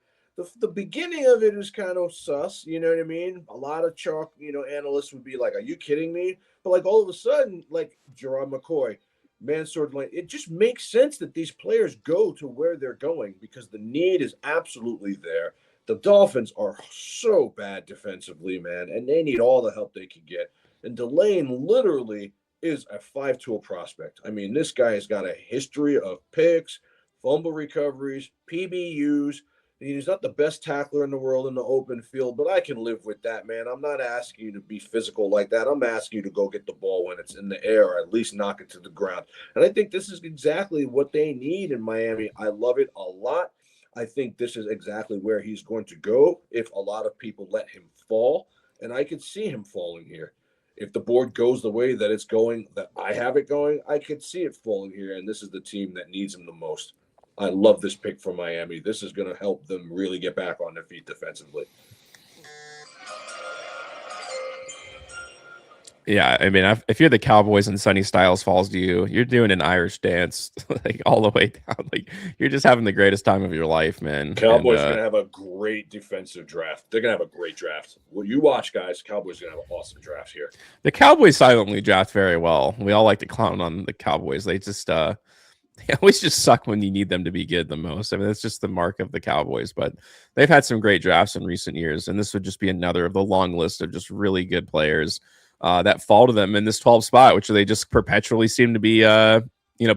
The beginning of it is kind of sus, you know what I mean? A lot of chalk, analysts would be like, are you kidding me? But like all of a sudden, like Gerard McCoy, Mansour Delane, it just makes sense that these players go to where they're going because the need is absolutely there. The Dolphins are so bad defensively, man, and they need all the help they can get. And Delane literally is a 5-tool prospect. I mean, this guy has got a history of picks, fumble recoveries, PBUs. He's not the best tackler in the world in the open field, but I can live with that, man. I'm not asking you to be physical like that. I'm asking you to go get the ball when it's in the air or at least knock it to the ground. And I think this is exactly what they need in Miami. I love it a lot. I think this is exactly where he's going to go if a lot of people let him fall. And I could see him falling here. If the board goes the way that it's going, that I have it going, I could see it falling here. And this is the team that needs him the most. I love this pick from Miami. This is going to help them really get back on their feet defensively. Yeah, I mean, if you're the Cowboys and Sonny Styles falls to you, you're doing an Irish dance like all the way down. Like you're just having the greatest time of your life, man. Cowboys are going to have a great defensive draft. They're going to have a great draft. Well, you watch, guys. Cowboys are going to have an awesome draft here. The Cowboys silently draft very well. We all like to clown on the Cowboys. They just they always just suck when you need them to be good the most. I mean, that's just the mark of the Cowboys, but they've had some great drafts in recent years, and this would just be another of the long list of just really good players that fall to them in this 12 spot, which they just perpetually seem to be,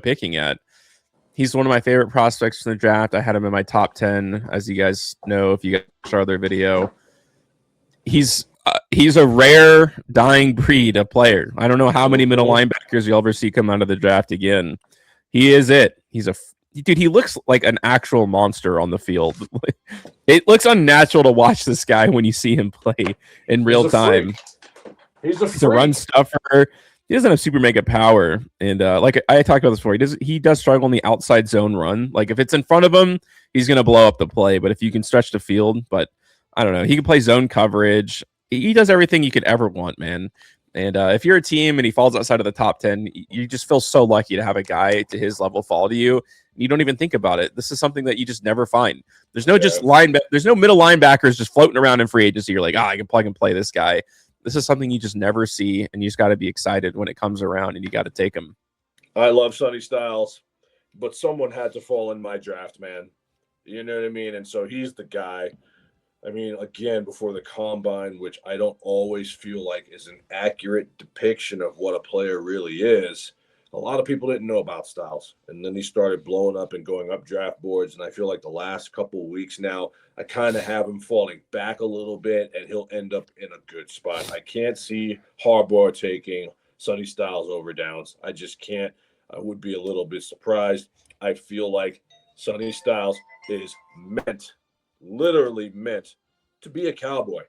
picking at. He's one of my favorite prospects in the draft. I had him in my top 10, as you guys know, if you guys watched our other video. He's a rare dying breed of player. I don't know how many middle linebackers you'll ever see come out of the draft again. He is it. Dude, he looks like an actual monster on the field. It looks unnatural to watch this guy when you see him play in real time. He's a run stuffer. He doesn't have super mega power. And like I talked about this before, he does struggle in the outside zone run. Like if it's in front of him, he's going to blow up the play. But if you can stretch the field, but I don't know. He can play zone coverage. He does everything you could ever want, man. And if you're a team and he falls outside of the top 10, you just feel so lucky to have a guy to his level fall to you. You don't even think about it. This is something that you just never find. There's no there's no middle linebackers just floating around in free agency. You're like, I can plug and play this guy. This is something you just never see, and you just got to be excited when it comes around, and you got to take him. I love Sonny Styles, but someone had to fall in my draft, man. You know what I mean? And so he's the guy. I mean, again, before the combine, which I don't always feel like is an accurate depiction of what a player really is. A lot of people didn't know about Styles, and then he started blowing up and going up draft boards. And I feel like the last couple of weeks now, I kind of have him falling back a little bit, and he'll end up in a good spot. I can't see Harbaugh taking Sonny Styles over Downs. I just can't. I would be a little bit surprised. I feel like Sonny Styles is meant, literally meant, to be a Cowboy.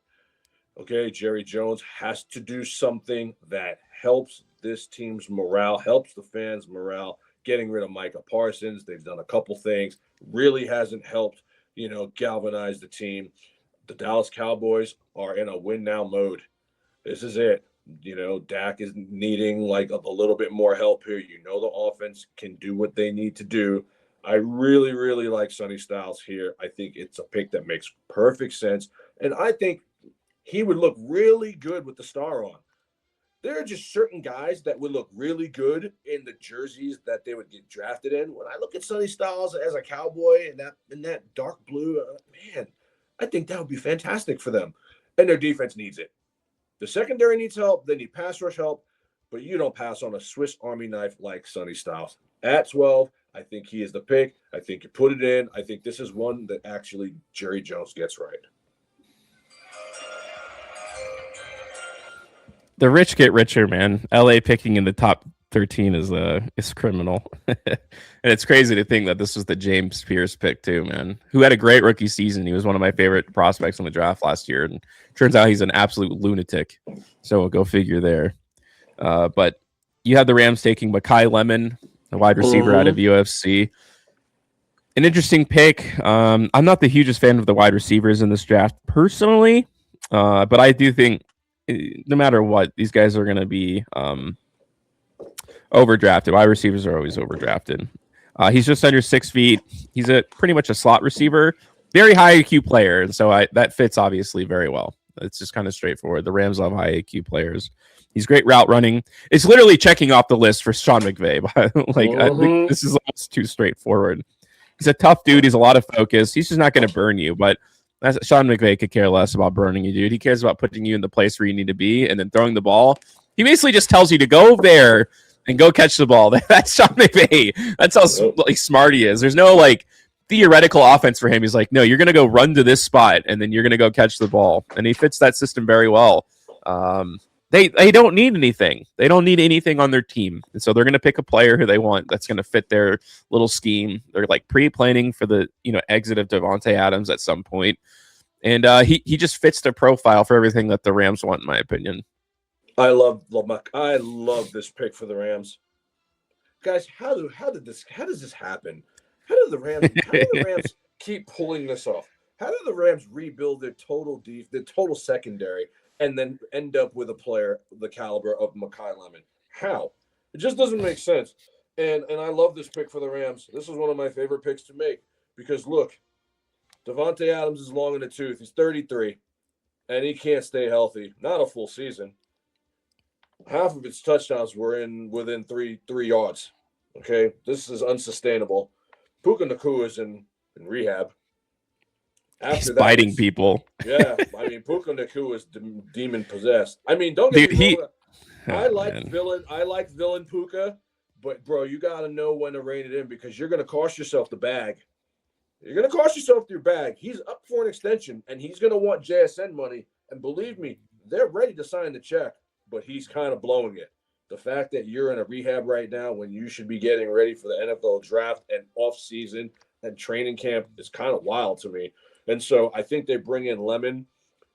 Okay, Jerry Jones has to do something that helps this team's morale, helps the fans' morale. Getting rid of Micah Parsons, they've done a couple things, really hasn't helped, galvanize the team. The Dallas Cowboys are in a win now mode. This is it. Dak is needing like a little bit more help here. The offense can do what they need to do. I really, really like Sonny Styles here. I think it's a pick that makes perfect sense. And I think he would look really good with the star on. There are just certain guys that would look really good in the jerseys that they would get drafted in. When I look at Sonny Styles as a Cowboy in that dark blue, man, I think that would be fantastic for them. And their defense needs it. The secondary needs help. They need pass rush help, but you don't pass on a Swiss Army knife like Sonny Styles. At 12, I think he is the pick. I think you put it in. I think this is one that actually Jerry Jones gets right. The rich get richer, man. LA picking in the top 13 is criminal. And it's crazy to think that this was the James Pierce pick too, man. Who had a great rookie season. He was one of my favorite prospects in the draft last year, and turns out he's an absolute lunatic. So we'll go figure there. But you had the Rams taking Makai Lemon, a wide receiver out of UFC. An interesting pick. I'm not the hugest fan of the wide receivers in this draft personally, but I do think no matter what, these guys are going to be overdrafted. Wide receivers are always overdrafted. He's just under 6 feet. He's pretty much a slot receiver, very high IQ player, and so that fits obviously very well. It's just kind of straightforward. The Rams love high IQ players. He's great route running. It's literally checking off the list for Sean McVay. I think this is almost too straightforward. He's a tough dude. He's a lot of focus. He's just not going to burn you, but Sean McVay could care less about burning you, dude. He cares about putting you in the place where you need to be and then throwing the ball. He basically just tells you to go there and go catch the ball. That's Sean McVay. That's how smart he is. There's no theoretical offense for him. He's like, no, you're going to go run to this spot and then you're going to go catch the ball. And he fits that system very well. They don't need anything. They don't need anything on their team. And so they're going to pick a player who they want that's going to fit their little scheme. They're pre-planning for the exit of Davante Adams at some point. And he just fits the profile for everything that the Rams want, in my opinion. I love this pick for the Rams. Guys, how does this happen? How do the Rams keep pulling this off? How do the Rams rebuild their total secondary and then end up with a player the caliber of Makai Lemon? How? It just doesn't make sense. And I love this pick for the Rams. This is one of my favorite picks to make because look, Davante Adams is long in the tooth. He's 33, and he can't stay healthy. Not a full season. Half of its touchdowns were within three yards. Okay, this is unsustainable. Puka Nacua is in rehab. He's biting people. Yeah, I mean, Puka Nacua is demon possessed. I mean, don't get me wrong. I like villain Puka, but bro, you got to know when to rein it in because you're going to cost yourself the bag. You're going to cost yourself your bag. He's up for an extension, and he's going to want JSN money. And believe me, they're ready to sign the check, but he's kind of blowing it. The fact that you're in a rehab right now when you should be getting ready for the NFL draft and off season and training camp is kind of wild to me. And so I think they bring in Lemon.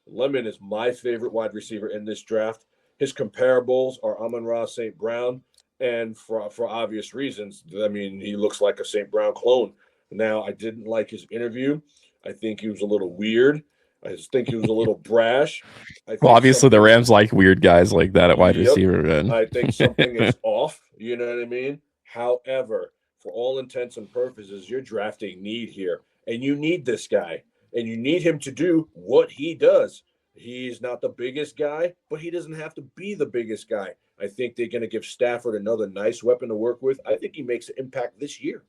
Lemon is my favorite wide receiver in this draft. His comparables are Amon-Ra St. Brown, and for obvious reasons. I mean, he looks like a St. Brown clone. Now, I didn't like his interview. I think he was a little weird. I just think he was a little brash. Well, obviously the Rams like weird guys like that at wide receiver, man. I think something is off. You know what I mean? However, for all intents and purposes, you're drafting need here, and you need this guy, and you need him to do what he does. He's not the biggest guy, but he doesn't have to be the biggest guy. I think they're going to give Stafford another nice weapon to work with. I think he makes an impact this year.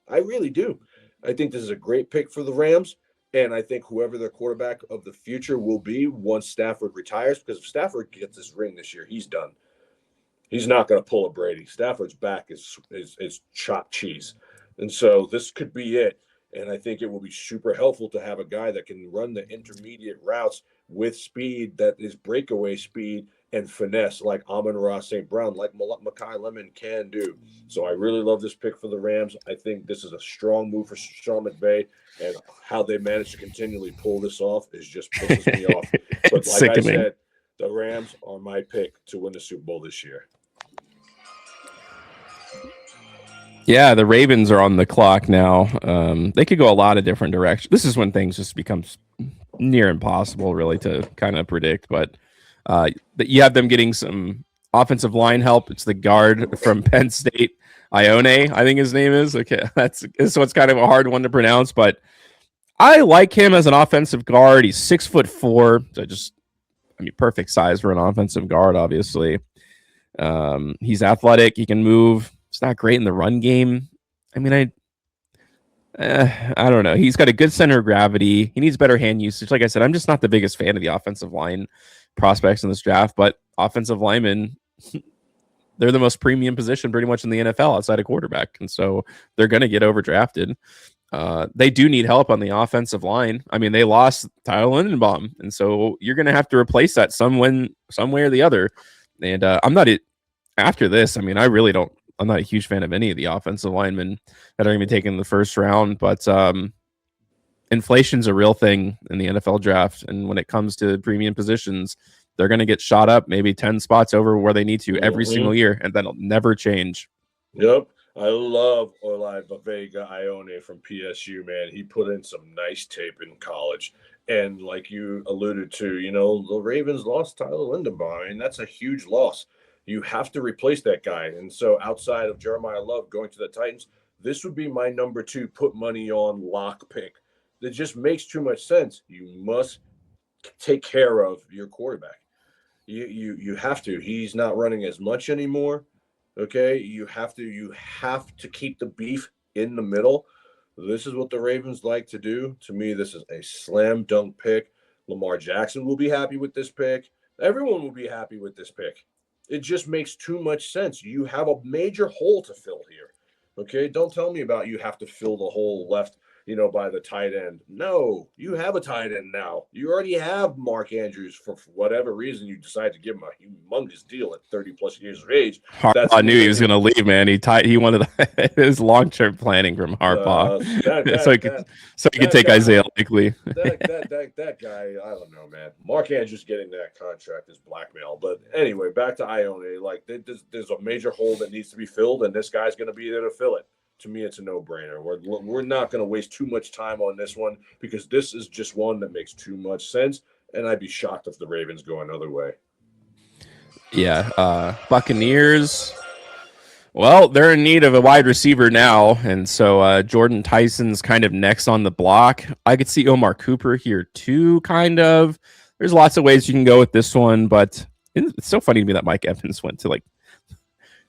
I really do. I think this is a great pick for the Rams. And I think whoever their quarterback of the future will be once Stafford retires, because if Stafford gets this ring this year, he's done. He's not going to pull a Brady. Stafford's back is chopped cheese. And so this could be it. And I think it will be super helpful to have a guy that can run the intermediate routes with speed that is breakaway speed and finesse like Amon-Ra St. Brown, like Mekhi Lemon can do. So I really love this pick for the Rams. I think this is a strong move for Sean McVay, and how they managed to continually pull this off is just pisses me off. But like I said, the Rams are my pick to win the Super Bowl this year. Yeah, the Ravens are on the clock now. They could go a lot of different directions. This is when things just becomes near impossible, really, to kind of predict. But you have them getting some offensive line help. It's the guard from Penn State, Ione, I think his name is. Okay, so it's kind of a hard one to pronounce, but I like him as an offensive guard. He's 6'4", so perfect size for an offensive guard, obviously. He's athletic. He can move. He's not great in the run game. I mean, I don't know. He's got a good center of gravity. He needs better hand usage. Like I said, I'm just not the biggest fan of the offensive line prospects in this draft, but offensive linemen, they're the most premium position pretty much in the NFL outside of quarterback. And so they're going to get overdrafted. They do need help on the offensive line. I mean, they lost Tyler Lindenbaum, and so you're going to have to replace that some way or the other. And I'm not after this. I mean, I'm not a huge fan of any of the offensive linemen that are going to be taken in the first round, but inflation's a real thing in the NFL draft. And when it comes to premium positions, they're going to get shot up maybe 10 spots over where they need to every single year, and that'll never change. Yep. I love Vega Ione from PSU, man. He put in some nice tape in college. And like you alluded to, the Ravens lost Tyler Lindenbaum. I mean, that's a huge loss. You have to replace that guy. And so outside of Jeremiyah Love going to the Titans, this would be my number 2 put money on lock pick. That just makes too much sense. You must take care of your quarterback. You have to. He's not running as much anymore. Okay, you have to keep the beef in the middle. This is what the Ravens like to do. To me, this is a slam dunk pick. Lamar Jackson will be happy with this pick. Everyone will be happy with this pick. It just makes too much sense. You have a major hole to fill here. Okay, don't tell me about you have to fill the hole left, by the tight end. No, you have a tight end now. You already have Mark Andrews for whatever reason you decide to give him a humongous deal at 30+ years of age. Harbaugh knew he was going to leave, man. He wanted his long-term planning from Harbaugh, so he could take Isaiah Likely. That guy, I don't know, man. Mark Andrews getting that contract is blackmail. But anyway, back to Ione. Like there's a major hole that needs to be filled, and this guy's going to be there to fill it. To me, it's a no-brainer. We're not going to waste too much time on this one, because this is just one that makes too much sense, and I'd be shocked if the Ravens go another way. Yeah, Buccaneers. Well, they're in need of a wide receiver now, and so Jordan Tyson's kind of next on the block. I could see Omar Cooper here too, kind of. There's lots of ways you can go with this one, but it's so funny to me that Mike Evans went to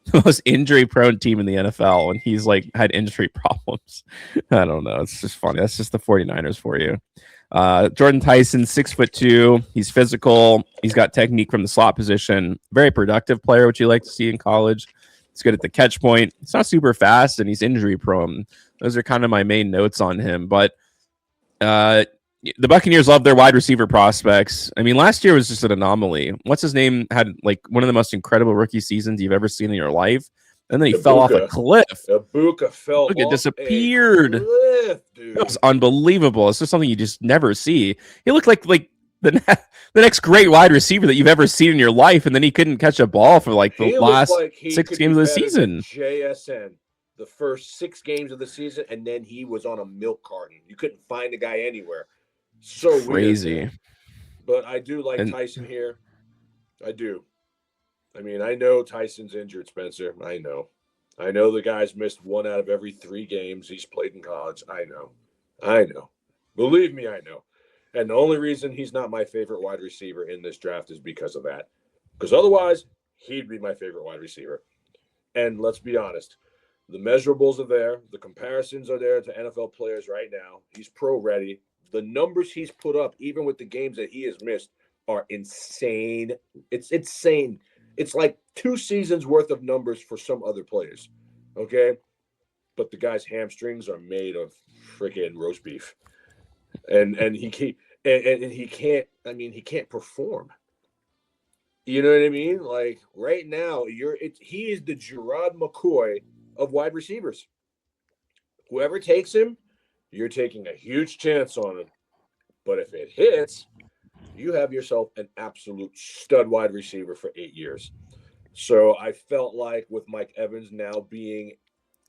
the most injury-prone team in the NFL, and he's had injury problems. I don't know. It's just funny. That's just the 49ers for you. Jordan Tyson, 6'2". He's physical. He's got technique from the slot position. Very productive player, which you like to see in college. He's good at the catch point. He's not super fast, and he's injury-prone. Those are kind of my main notes on him. But the Buccaneers love their wide receiver prospects. I mean, last year was just an anomaly. What's his name had one of the most incredible rookie seasons you've ever seen in your life, and then he fell off a cliff. Ibuka fell off disappeared. A cliff, dude. It was unbelievable. It's just something you just never see. He looked like the next great wide receiver that you've ever seen in your life, and then he couldn't catch a ball for the last 6 games of the season. JSN. The first 6 games of the season, and then he was on a milk carton. You couldn't find the guy anywhere. So crazy. Weird. But I do like Tyson here. I do. I mean, I know Tyson's injured, Spencer. I know the guy's missed 1 out of every 3 games he's played in college. I know. Believe me, I know. And the only reason he's not my favorite wide receiver in this draft is because of that. Because otherwise, he'd be my favorite wide receiver. And let's be honest. The measurables are there. The comparisons are there to NFL players right now. He's pro ready. the numbers he's put up, even with the games that he has missed, are insane. It's insane. It's like 2 seasons worth of numbers for some other players. Okay. But the guy's hamstrings are made of freaking roast beef. And he can't, I mean, he can't perform. You know what I mean? Like right now, he is the Gerard McCoy of wide receivers. Whoever takes him, you're taking a huge chance on him. But if it hits, you have yourself an absolute stud wide receiver for 8 years. So I felt like with Mike Evans now being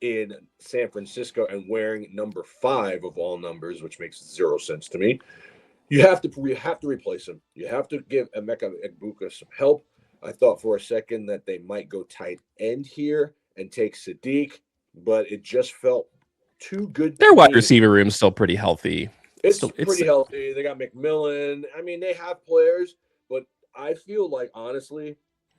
in San Francisco and wearing number 5 of all numbers, which makes 0 sense to me, you have to replace him. You have to give Emeka Egbuka some help. I thought for a second that they might go tight end here and take Sadiq, but it just felt too good. Their wide receiver room's still pretty healthy. It's pretty healthy. They got McMillan. I mean, they have players, but I feel like honestly,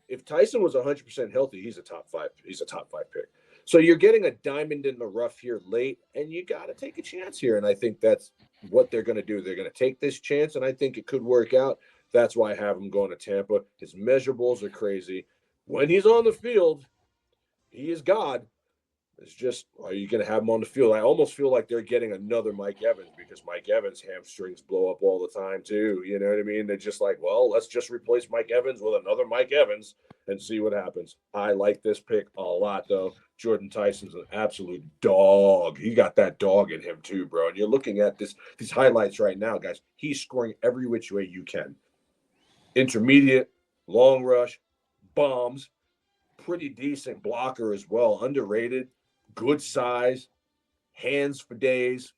if Tyson was 100% healthy, he's a top 5. He's a top 5 pick. So you're getting a diamond in the rough here late, and you got to take a chance here. And I think that's what they're going to do. They're going to take this chance, and I think it could work out. That's why I have him going to Tampa. His measurables are crazy. When he's on the field, he is God. It's just, are you going to have him on the field? I almost feel like they're getting another Mike Evans because Mike Evans' hamstrings blow up all the time too. You know what I mean? They're just like, well, let's just replace Mike Evans with another Mike Evans and see what happens. I like this pick a lot, though. Jordan Tyson's an absolute dog. He got that dog in him too, bro. And you're looking at these highlights right now, guys. He's scoring every which way you can. Intermediate, long rush, bombs, pretty decent blocker as well, underrated. Good size, hands for days.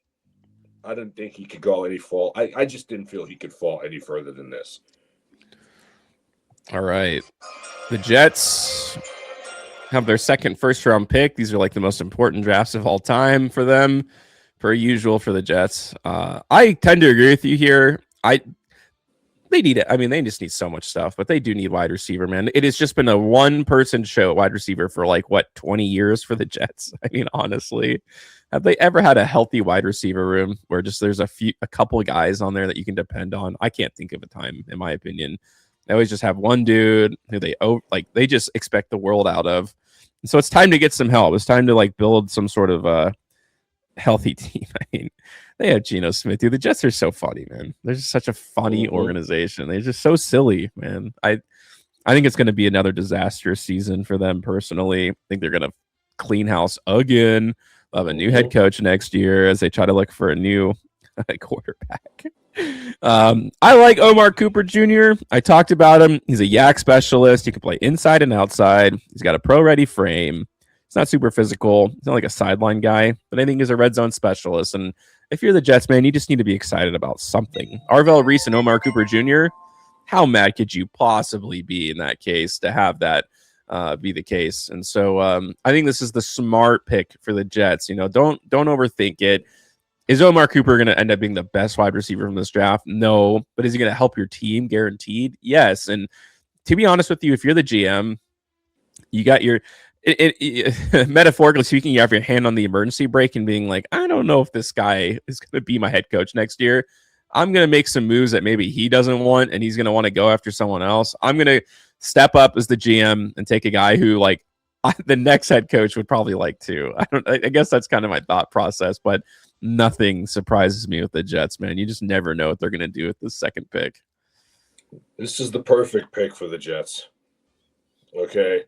I didn't think he could go any fall. I just didn't feel he could fall any further than this. All right. The Jets have their second first-round pick. These are like the most important drafts of all time for them, per usual for the Jets. I tend to agree with you here. They need it. I mean, they just need so much stuff, but they do need wide receiver, man. It has just been a one-person show at wide receiver for 20 years for the Jets. I mean, honestly, have they ever had a healthy wide receiver room where just there's a couple of guys on there that you can depend on? I can't think of a time, in my opinion. They always just have one dude who they just expect the world out of. And so it's time to get some help. It's time to build some sort of healthy team. I mean, they have Geno Smith, dude. The Jets are so funny, man. They're just such a funny organization. They're just so silly, man. I think it's going to be another disastrous season for them personally. I think they're going to clean house again. They'll have a new head coach next year as they try to look for a new quarterback. I like Omar Cooper Jr. I talked about him. He's a yak specialist. He can play inside and outside. He's got a pro-ready frame. He's not super physical. He's not like a sideline guy, but I think he's a red zone specialist. And if you're the Jets, man, you just need to be excited about something. Arvell Reese and Omar Cooper Jr., how mad could you possibly be in that case to have that be the case? And so I think this is the smart pick for the Jets. Don't overthink it. Is Omar Cooper going to end up being the best wide receiver from this draft? No. But is he going to help your team? Guaranteed. Yes. And to be honest with you, if you're the GM, you got your metaphorically speaking, you have your hand on the emergency brake and being like, I don't know if this guy is going to be my head coach next year. I'm going to make some moves that maybe he doesn't want, and he's going to want to go after someone else. I'm going to step up as the GM and take a guy who the next head coach would probably like to. I guess that's kind of my thought process, but nothing surprises me with the Jets, man. You just never know what they're going to do with the second pick. This is the perfect pick for the Jets. Okay.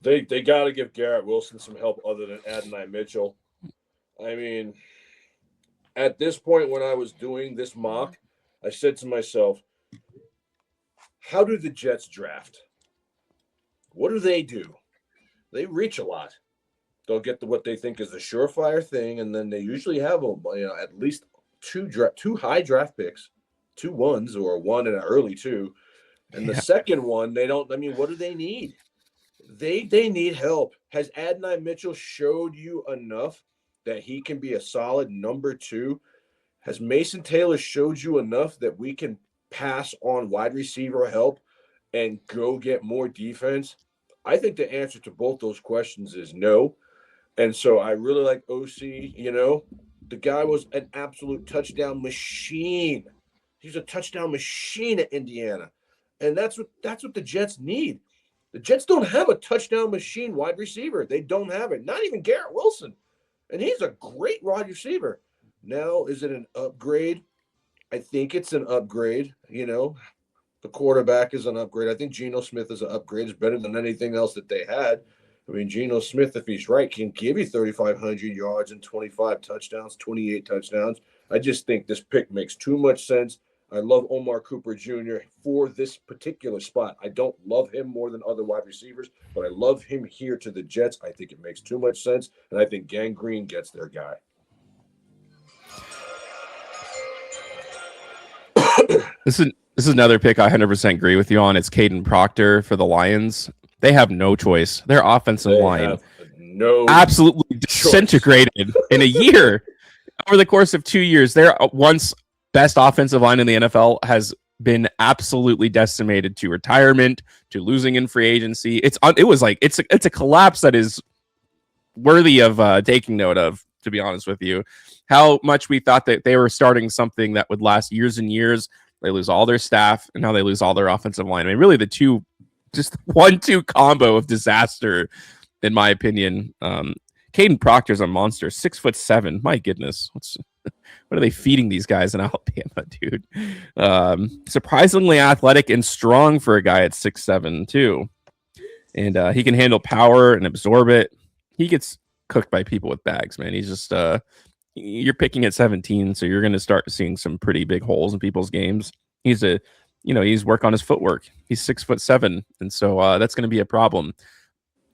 They got to give Garrett Wilson some help other than Adonai Mitchell. I mean, at this point when I was doing this mock, I said to myself, how do the Jets draft? What do? They reach a lot. They'll get to what they think is a surefire thing, and then they usually have at least two high draft picks, 2 ones or 1 and an early 2. And the second one, they don't. I mean, what do they need? They need help. Has Adonai Mitchell showed you enough that he can be a solid number 2? Has Mason Taylor showed you enough that we can pass on wide receiver help and go get more defense? I think the answer to both those questions is no. And so I really like OC, The guy was an absolute touchdown machine. He's a touchdown machine at Indiana. And that's what the Jets need. The Jets don't have a touchdown machine wide receiver. They don't have it. Not even Garrett Wilson. And he's a great wide receiver. Now, is it an upgrade? I think it's an upgrade. The quarterback is an upgrade. I think Geno Smith is an upgrade. It's better than anything else that they had. I mean, Geno Smith, if he's right, can give you 3,500 yards and 25 touchdowns, 28 touchdowns. I just think this pick makes too much sense. I love Omar Cooper Jr. for this particular spot. I don't love him more than other wide receivers, but I love him here to the Jets. I think it makes too much sense, and I think Gang Green gets their guy. This is another pick I 100% agree with you on. It's Caden Proctor for the Lions. They have no choice. Their offensive line absolutely disintegrated in a year. Over the course of 2 years, their once best offensive line in the NFL has been absolutely decimated to retirement, to losing in free agency. It's a collapse that is worthy of taking note of, to be honest with you. How much we thought that they were starting something that would last years and years. They lose all their staff, and now they lose all their offensive line. I mean, really, the 1-2 combo of disaster, in my opinion. Caden Proctor's a monster, 6'7". My goodness, what are they feeding these guys in Alabama, dude? Surprisingly athletic and strong for a guy at 6'7", too. And he can handle power and absorb it. He gets cooked by people with bags, man. He's just you're picking at 17, so you're going to start seeing some pretty big holes in people's games. He's work on his footwork. He's 6'7", and so that's going to be a problem.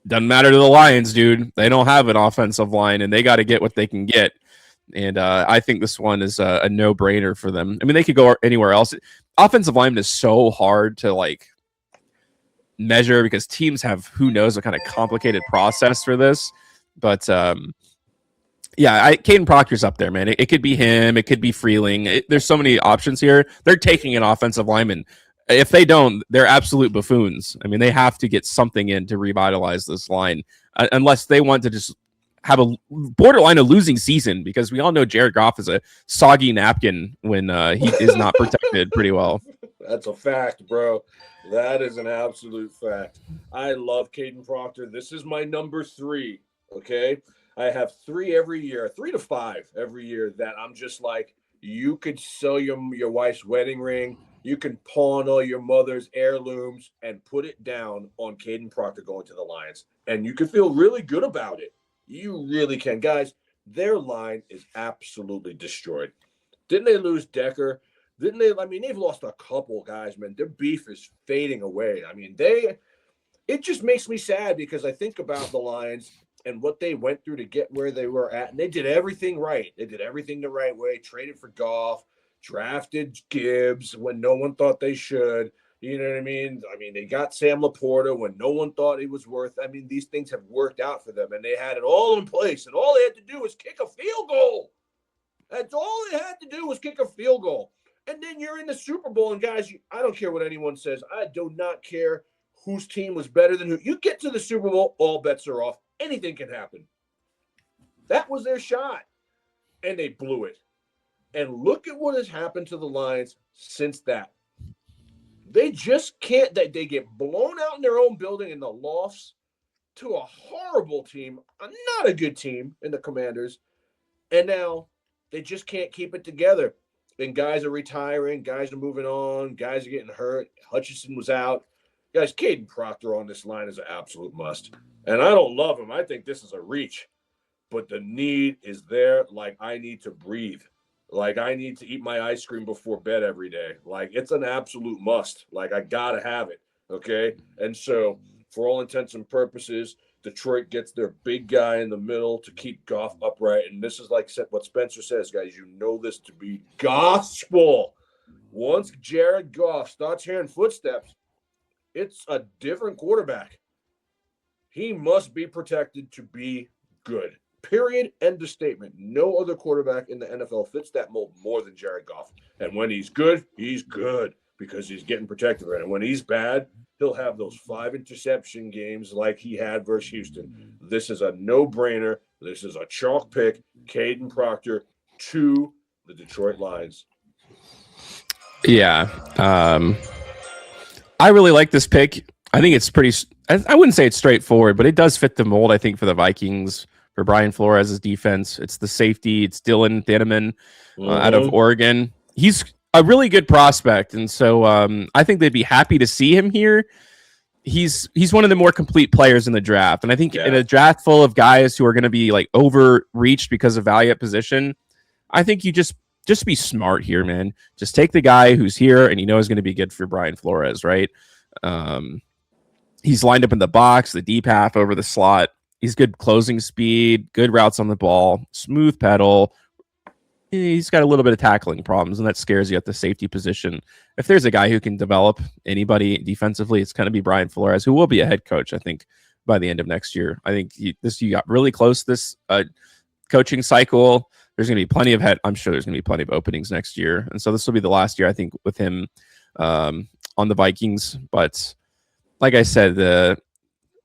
Doesn't matter to the Lions, dude. They don't have an offensive line, and they got to get what they can get. And I think this one is a no-brainer for them. I mean, they could go anywhere else. Offensive lineman is so hard to measure because teams have who knows what kind of complicated process for this. But Caden Proctor's up there, man. It could be him. It could be Freeling. There's so many options here. They're taking an offensive lineman. If they don't, they're absolute buffoons. I mean, they have to get something in to revitalize this line, unless they want to just have a borderline a losing season, because we all know Jared Goff is a soggy napkin when he is not protected pretty well. That's a fact, bro. That is an absolute fact. I love Caden Proctor. This is my number 3, okay? I have 3 every year, 3 to 5 every year that I'm just like, you could sell your wife's wedding ring. You can pawn all your mother's heirlooms and put it down on Caden Proctor going to the Lions. And you can feel really good about it. You really can. Guys, their line is absolutely destroyed. Didn't they lose Decker? Didn't they? I mean, they've lost a couple guys, man. Their beef is fading away. I mean, it just makes me sad because I think about the Lions and what they went through to get where they were at. And they did everything right. They did everything the right way, traded for Goff, drafted Gibbs when no one thought they should. You know what I mean? I mean, they got Sam Laporta when no one thought he was worth. I mean, these things have worked out for them, and they had it all in place. And all they had to do was kick a field goal. That's all they had to do was kick a field goal. And then you're in the Super Bowl, and guys, I don't care what anyone says. I do not care whose team was better than who. You get to the Super Bowl, all bets are off. Anything can happen. That was their shot, and they blew it. And look at what has happened to the Lions since that. They just can't. They get blown out in their own building in the lofts to a horrible team, not a good team in the Commanders. And now they just can't keep it together. And guys are retiring. Guys are moving on. Guys are getting hurt. Hutchinson was out. Guys, Caden Proctor on this line is an absolute must. And I don't love him. I think this is a reach. But the need is there like I need to breathe. Like, I need to eat my ice cream before bed every day. Like, it's an absolute must. Like, I got to have it, okay? And so, for all intents and purposes, Detroit gets their big guy in the middle to keep Goff upright. And this is like what Spencer says, guys. You know this to be gospel. Once Jared Goff starts hearing footsteps, it's a different quarterback. He must be protected to be good. Period. End of statement. No other quarterback in the NFL fits that mold more than Jared Goff. And when he's good because he's getting protected. And when he's bad, he'll have those 5 interception games like he had versus Houston. This is a no-brainer. This is a chalk pick. Caden Proctor to the Detroit Lions. Yeah. I really like this pick. I think it's pretty, I wouldn't say it's straightforward, but it does fit the mold, I think, for the Vikings, for Brian Flores' defense. It's the safety. It's Dylan Thieneman out of Oregon. He's a really good prospect, and so I think they'd be happy to see him here. He's one of the more complete players in the draft, and I think in a draft full of guys who are going to be like overreached because of value at position, I think you just be smart here, man. Just take the guy who's here and you know is going to be good for Brian Flores, right? He's lined up in the box, the deep half over the slot. He's good closing speed, good routes on the ball, smooth pedal. He's got a little bit of tackling problems, and that scares you at the safety position. If there's a guy who can develop anybody defensively, it's going to be Brian Flores, who will be a head coach, I think, by the end of next year. I think you got really close this coaching cycle. There's going to be plenty of I'm sure there's going to be plenty of openings next year, and so this will be the last year, I think, with him on the Vikings. But like I said,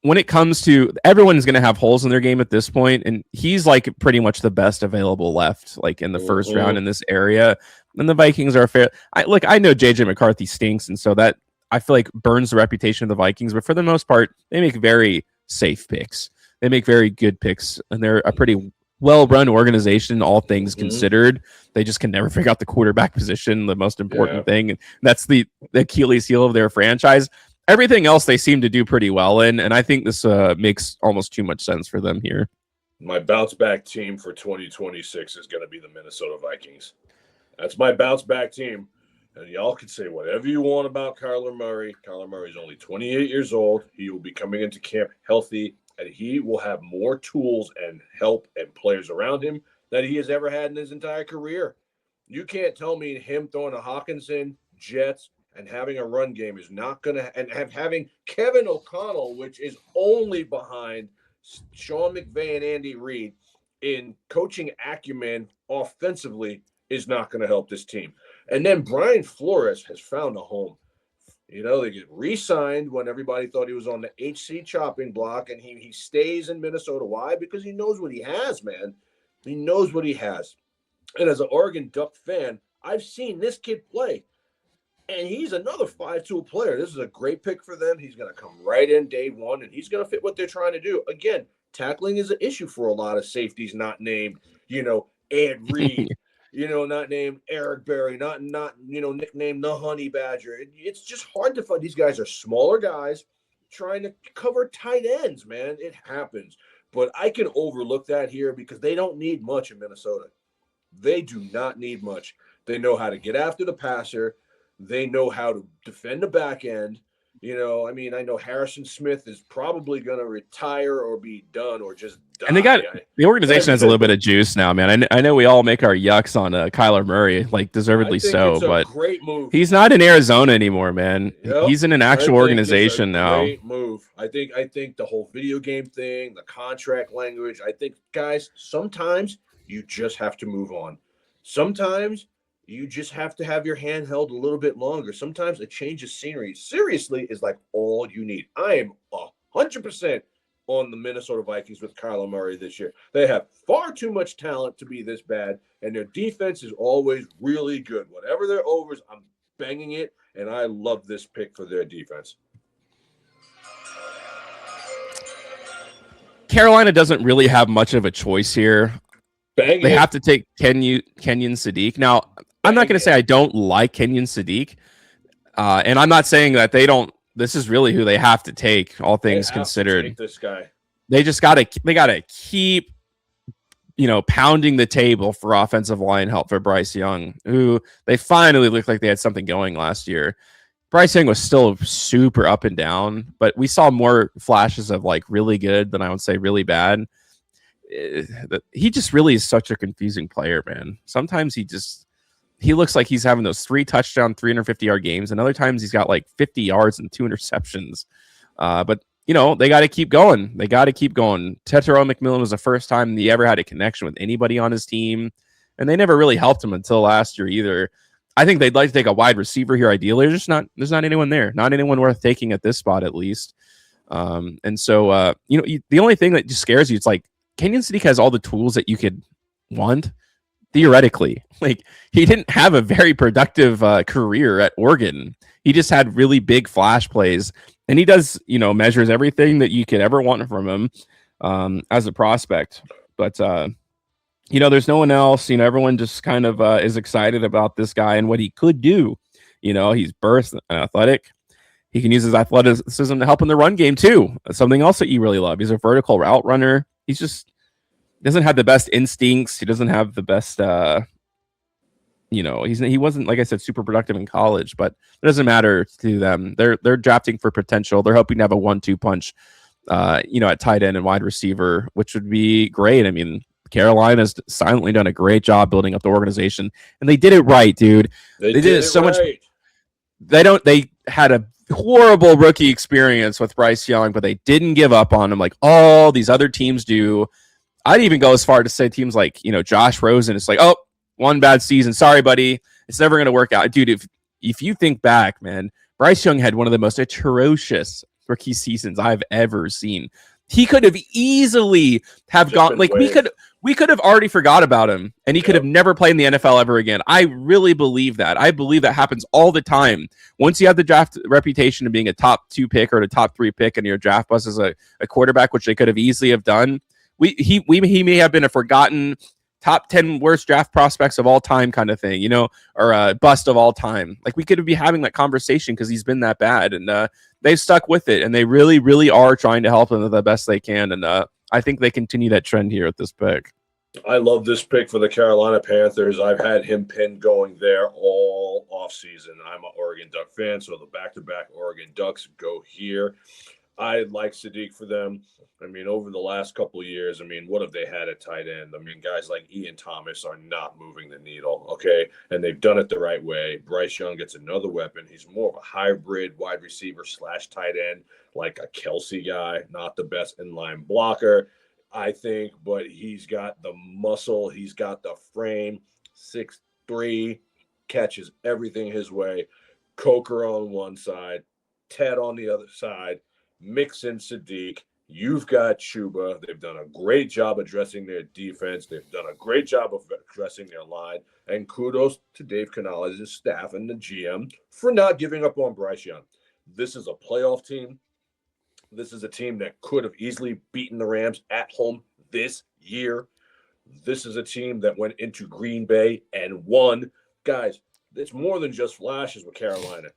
when it comes to everyone's going to have holes in their game at this point, and he's like pretty much the best available left, like in the first round in this area. And the Vikings are fair. I know JJ McCarthy stinks, and so that I feel like burns the reputation of the Vikings. But for the most part, they make very safe picks. They make very good picks, and they're a pretty well-run organization, all things considered. They just can never figure out the quarterback position, the most important thing. And that's the Achilles heel of their franchise. Everything else they seem to do pretty well in, and I think this makes almost too much sense for them here. My bounce-back team for 2026 is going to be the Minnesota Vikings. That's my bounce-back team. And y'all can say whatever you want about Kyler Murray. Kyler Murray is only 28 years old. He will be coming into camp healthy, and he will have more tools and help and players around him than he has ever had in his entire career. You can't tell me him throwing a Hawkinson, Jets, and having a run game is not going to – and having Kevin O'Connell, which is only behind Sean McVay and Andy Reid in coaching acumen offensively, is not going to help this team. And then Brian Flores has found a home. You know, they get re-signed when everybody thought he was on the HC chopping block, and he stays in Minnesota. Why? Because he knows what he has, man. He knows what he has. And as an Oregon Duck fan, I've seen this kid play. And he's another 5-tool player. This is a great pick for them. He's going to come right in day one, and he's going to fit what they're trying to do. Again, tackling is an issue for a lot of safeties not named, Ed Reed, not named Eric Berry, not nicknamed the Honey Badger. It's just hard to find. These guys are smaller guys trying to cover tight ends, man. It happens. But I can overlook that here because they don't need much in Minnesota. They do not need much. They know how to get after the passer. They know how to defend the back end. I know Harrison Smith is probably going to retire or be done or just die. And the organization has a little bit of juice now, man. I know we all make our yucks on Kyler Murray, like deservedly so, but great move. He's not in Arizona anymore, man. Yep. He's in an actual organization now. Great move. I think the whole video game thing, the contract language, I think, guys, sometimes you just have to move on. Sometimes you just have to have your hand held a little bit longer. Sometimes a change of scenery, seriously, is like all you need. I am 100% on the Minnesota Vikings with Kyler Murray this year. They have far too much talent to be this bad, and their defense is always really good. Whatever their overs, I'm banging it, and I love this pick for their defense. Carolina doesn't really have much of a choice here. They have to take Kenyon Sadiq. Now, I'm not going to say I don't like Kenyon Sadiq, and I'm not saying that they don't. This is really who they have to take, all things considered. Take this guy. They just got to keep, pounding the table for offensive line help for Bryce Young, who they finally looked like they had something going last year. Bryce Young was still super up and down, but we saw more flashes of like really good than I would say really bad. He just really is such a confusing player, man. Sometimes he looks like he's having those 3 touchdown, 350-yard games, and other times he's got like 50 yards and 2 interceptions. But they got to keep going. Tetairoa McMillan was the first time he ever had a connection with anybody on his team, and they never really helped him until last year either. I think they'd like to take a wide receiver here. Ideally, there's not anyone there, not anyone worth taking at this spot at least. And so the only thing that just scares you, it's like Kenyon Sadiq has all the tools that you could want, theoretically. Like, he didn't have a very productive career at Oregon. He just had really big flash plays, and he does, measures everything that you could ever want from him as a prospect. But there's no one else. Everyone just kind of is excited about this guy and what he could do. He's burst and athletic. He can use his athleticism to help in the run game too. That's something else that you really love. He's a vertical route runner. He doesn't have the best instincts. He doesn't have the best he wasn't, like I said, super productive in college, but it doesn't matter to them. They're drafting for potential. They're hoping to have a 1-2 punch at tight end and wide receiver, which would be great. I mean, Carolina's silently done a great job building up the organization, and they did it right, dude. They did it so right. Much. They had a horrible rookie experience with Bryce Young, but they didn't give up on him like all these other teams do. I'd even go as far to say teams like, Josh Rosen. It's like, oh, one bad season. Sorry, buddy. It's never going to work out. Dude, if you think back, man, Bryce Young had one of the most atrocious rookie seasons I've ever seen. He could have easily have gone like we could have already forgot about him, and he could have never played in the NFL ever again. I really believe that. I believe that happens all the time. Once you have the draft reputation of being a top 2 pick or a top 3 pick, and your draft bus is a quarterback, which they could have easily have done, he may have been a forgotten top 10 worst draft prospects of all time kind of thing, or a bust of all time. Like, we could be having that conversation because he's been that bad, and they've stuck with it, and they really, really are trying to help him the best they can. And I think they continue that trend here at this pick. I love this pick for the Carolina Panthers. I've had him pinned going there all offseason. I'm an Oregon Duck fan, so the back-to-back Oregon Ducks go here. I like Sadiq for them. I mean, over the last couple of years, what have they had at tight end? Guys like Ian Thomas are not moving the needle, okay? And they've done it the right way. Bryce Young gets another weapon. He's more of a hybrid wide receiver / tight end, like a Kelsey guy, not the best inline blocker, I think, but he's got the muscle. He's got the frame, 6'3", catches everything his way. Coker on one side, Ted on the other side, mix in Sadiq. You've got Chuba. They've done a great job addressing their defense. They've done a great job of addressing their line. And kudos to Dave Canales' staff and the GM for not giving up on Bryce Young. This is a playoff team. This is a team that could have easily beaten the Rams at home this year. This is a team that went into Green Bay and won. Guys, it's more than just flashes with Carolina.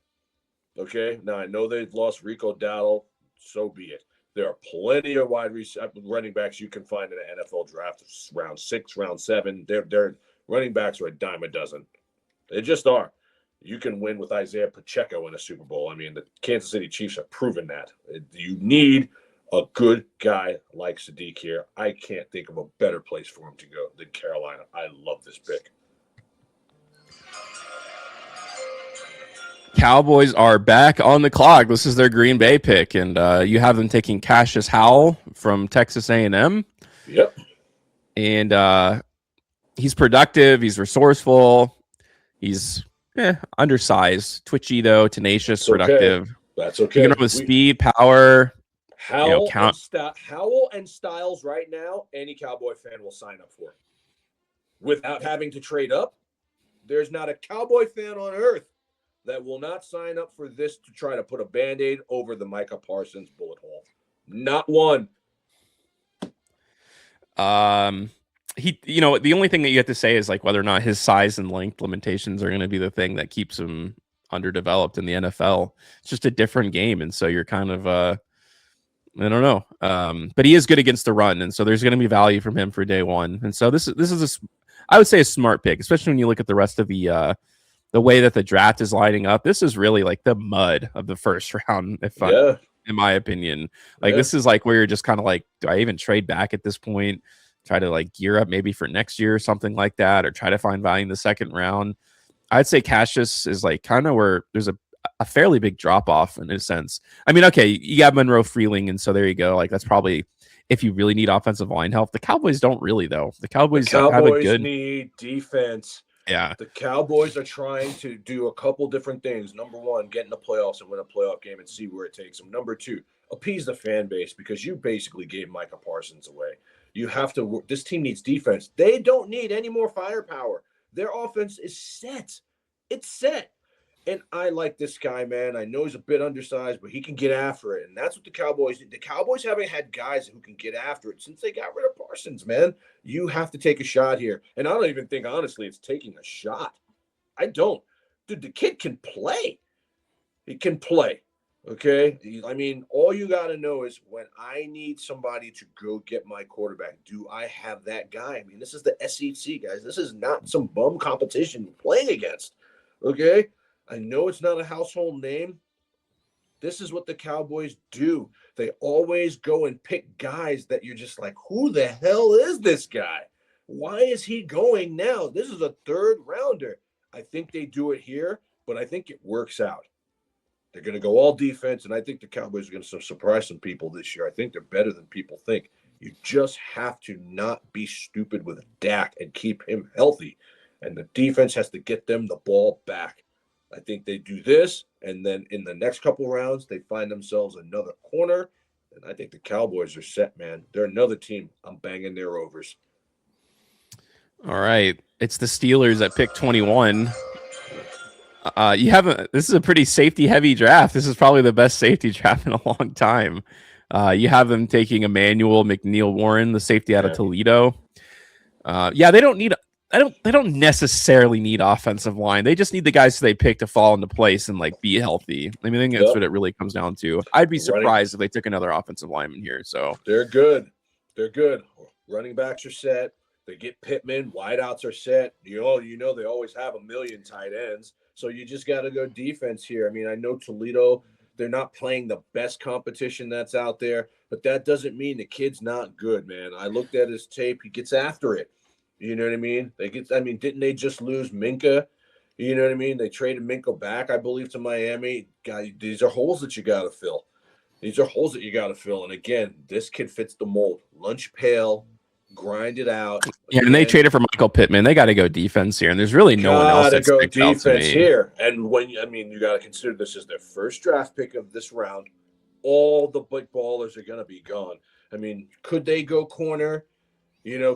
Okay? Now, I know they've lost Rico Dowdle. So be it. There are plenty of running backs you can find in an NFL draft, round 6, round 7. Their running backs are a dime a dozen. They just are. You can win with Isaiah Pacheco in a Super Bowl. The Kansas City Chiefs have proven that. You need a good guy like Sadiq here. I can't think of a better place for him to go than Carolina. I love this pick. Cowboys are back on the clock. This is their Green Bay pick, and you have them taking Cassius Howell from Texas A&M. Yep. And he's productive. He's resourceful. He's undersized, twitchy though, tenacious, productive. That's okay. You can run with speed, power. Howell and Styles right now, any Cowboy fan will sign up for without having to trade up. There's not a Cowboy fan on earth that will not sign up for this to try to put a Band-Aid over the Micah Parsons bullet hole. Not one. The only thing that you have to say is like whether or not his size and length limitations are going to be the thing that keeps him underdeveloped in the NFL. It's just a different game, and so you're kind of I don't know. But he is good against the run, and so there's going to be value from him for day one. And so this is I would say a smart pick, especially when you look at the rest of the way that the draft is lining up. This is really like the mud of the first round, in my opinion. Like this is like where you're just kind of like, do I even trade back at this point? Try to like gear up maybe for next year or something like that, or try to find value in the second round. I'd say Cassius is like kind of where there's a fairly big drop off in a sense. Okay, you got Monroe Freeling, and so there you go. Like that's probably if you really need offensive line help. The Cowboys don't really though. The Cowboys have a good need defense. Yeah. The Cowboys are trying to do a couple different things. Number one, get in the playoffs and win a playoff game and see where it takes them. Number two, appease the fan base because you basically gave Micah Parsons away. You have to. This team needs defense. They don't need any more firepower. Their offense is set. It's set. And I like this guy, man. I know he's a bit undersized, but he can get after it. And that's what the Cowboys need. The Cowboys haven't had guys who can get after it since they got rid of Parsons, man. You have to take a shot here. And I don't even think, honestly, it's taking a shot. I don't. Dude, the kid can play. He can play. Okay? I mean, all you got to know is when I need somebody to go get my quarterback, do I have that guy? I mean, this is the SEC, guys. This is not some bum competition we're playing against. Okay? I know it's not a household name. This is what the Cowboys do. They always go and pick guys that you're just like, who the hell is this guy? Why is he going now? This is a third rounder. I think they do it here, but I think it works out. They're going to go all defense, and I think the Cowboys are going to surprise some people this year. I think they're better than people think. You just have to not be stupid with Dak and keep him healthy, and the defense has to get them the ball back. I think they do this, and then in the next couple rounds, they find themselves another corner, and I think the Cowboys are set, man. They're another team. I'm banging their overs. All right. It's the Steelers at pick 21. This is a pretty safety-heavy draft. This is probably the best safety draft in a long time. You have them taking Emmanuel McNeil-Warren, the safety out of Toledo. They don't need they don't necessarily need offensive line. They just need the guys they pick to fall into place and like be healthy. I mean, I think that's what it really comes down to. I'd be surprised if they took another offensive lineman here. So they're good. They're good. Running backs are set. They get Pittman. Wideouts are set. You know they always have a million tight ends. So you just got to go defense here. I mean, I know Toledo, they're not playing the best competition that's out there, but that doesn't mean the kid's not good, man. I looked at his tape. He gets after it. You know what I mean? Didn't they just lose Minka? You know what I mean? They traded Minka back, I believe, to Miami. God, these are holes that you got to fill. And again, this kid fits the mold. Lunch pail, grind it out. Yeah, and they traded for Michael Pittman. They got to go defense here, and there's really no one else that's go defense here. And you got to consider this is their first draft pick of this round. All the big ballers are going to be gone. I mean, could they go corner?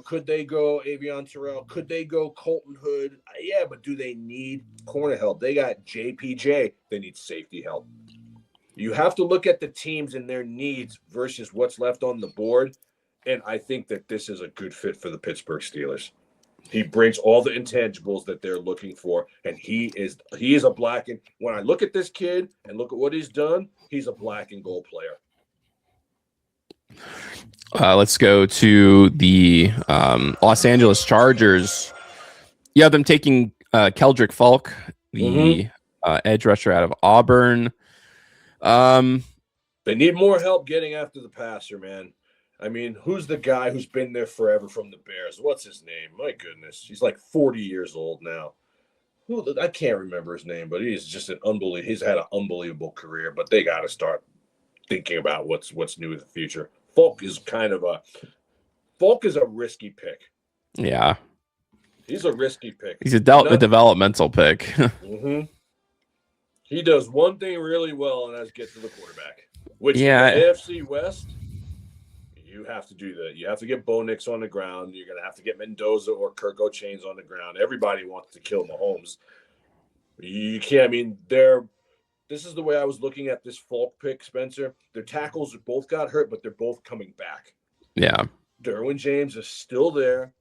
Could they go Avion Terrell? Could they go Colton Hood? Yeah, but do they need corner help? They got JPJ. They need safety help. You have to look at the teams and their needs versus what's left on the board. And I think that this is a good fit for the Pittsburgh Steelers. He brings all the intangibles that they're looking for, and he is a black and when I look at this kid and look at what he's done, he's a black and gold player. Let's go to the Los Angeles Chargers. You have them taking Keldrick Falk, the edge rusher out of Auburn. They need more help getting after the passer, man. I mean, who's the guy who's been there forever from the Bears? What's his name? My goodness. He's like 40 years old now. I can't remember his name, but he's just he's had an unbelievable career, but they got to start thinking about what's new in the future. Falk is a risky pick. Yeah. He's a risky pick. He's a developmental pick. He does one thing really well, and that's get to the quarterback. Which in the AFC West, you have to do that. You have to get Bo Nix on the ground. You're going to have to get Mendoza or Kirk O'Chains on the ground. Everybody wants to kill Mahomes. You can't. I mean, this is the way I was looking at this Falk pick, Spencer. Their tackles both got hurt, but they're both coming back. Yeah. Derwin James is still there.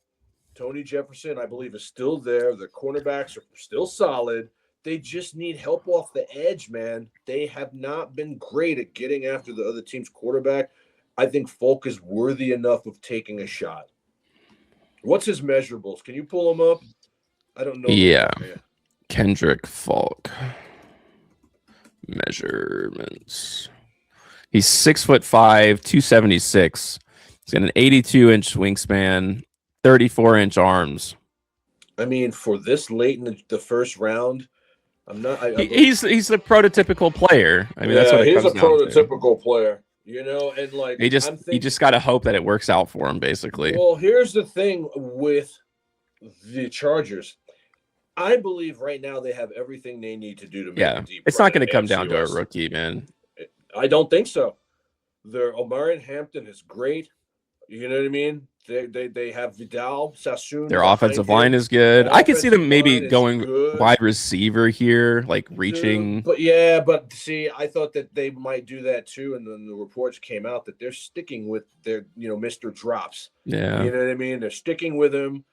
Tony Jefferson, I believe, is still there. Their cornerbacks are still solid. They just need help off the edge, man. They have not been great at getting after the other team's quarterback. I think Falk is worthy enough of taking a shot. What's his measurables? Can you pull them up? I don't know. Yeah. Kendrick Falk. Measurements. He's 6'5", 276. He's got an 82-inch wingspan, 34-inch arms. I mean, for this late in the first round, he's the prototypical player. I mean, that's what it comes down to. He's a prototypical player, and like you just got to hope that it works out for him, basically. Well, here's the thing with the Chargers. I believe right now they have everything they need to do to make a deep it's not going to come down to a rookie, man. I don't think so. Their Omarion Hampton is great. You know what I mean? They have Vidal Sassoon. Their offensive line is good. I could see them maybe going good. wide receiver here, like reaching. But see, I thought that they might do that too, and then the reports came out that they're sticking with their, Mr. Drops. Yeah. You know what I mean? They're sticking with him.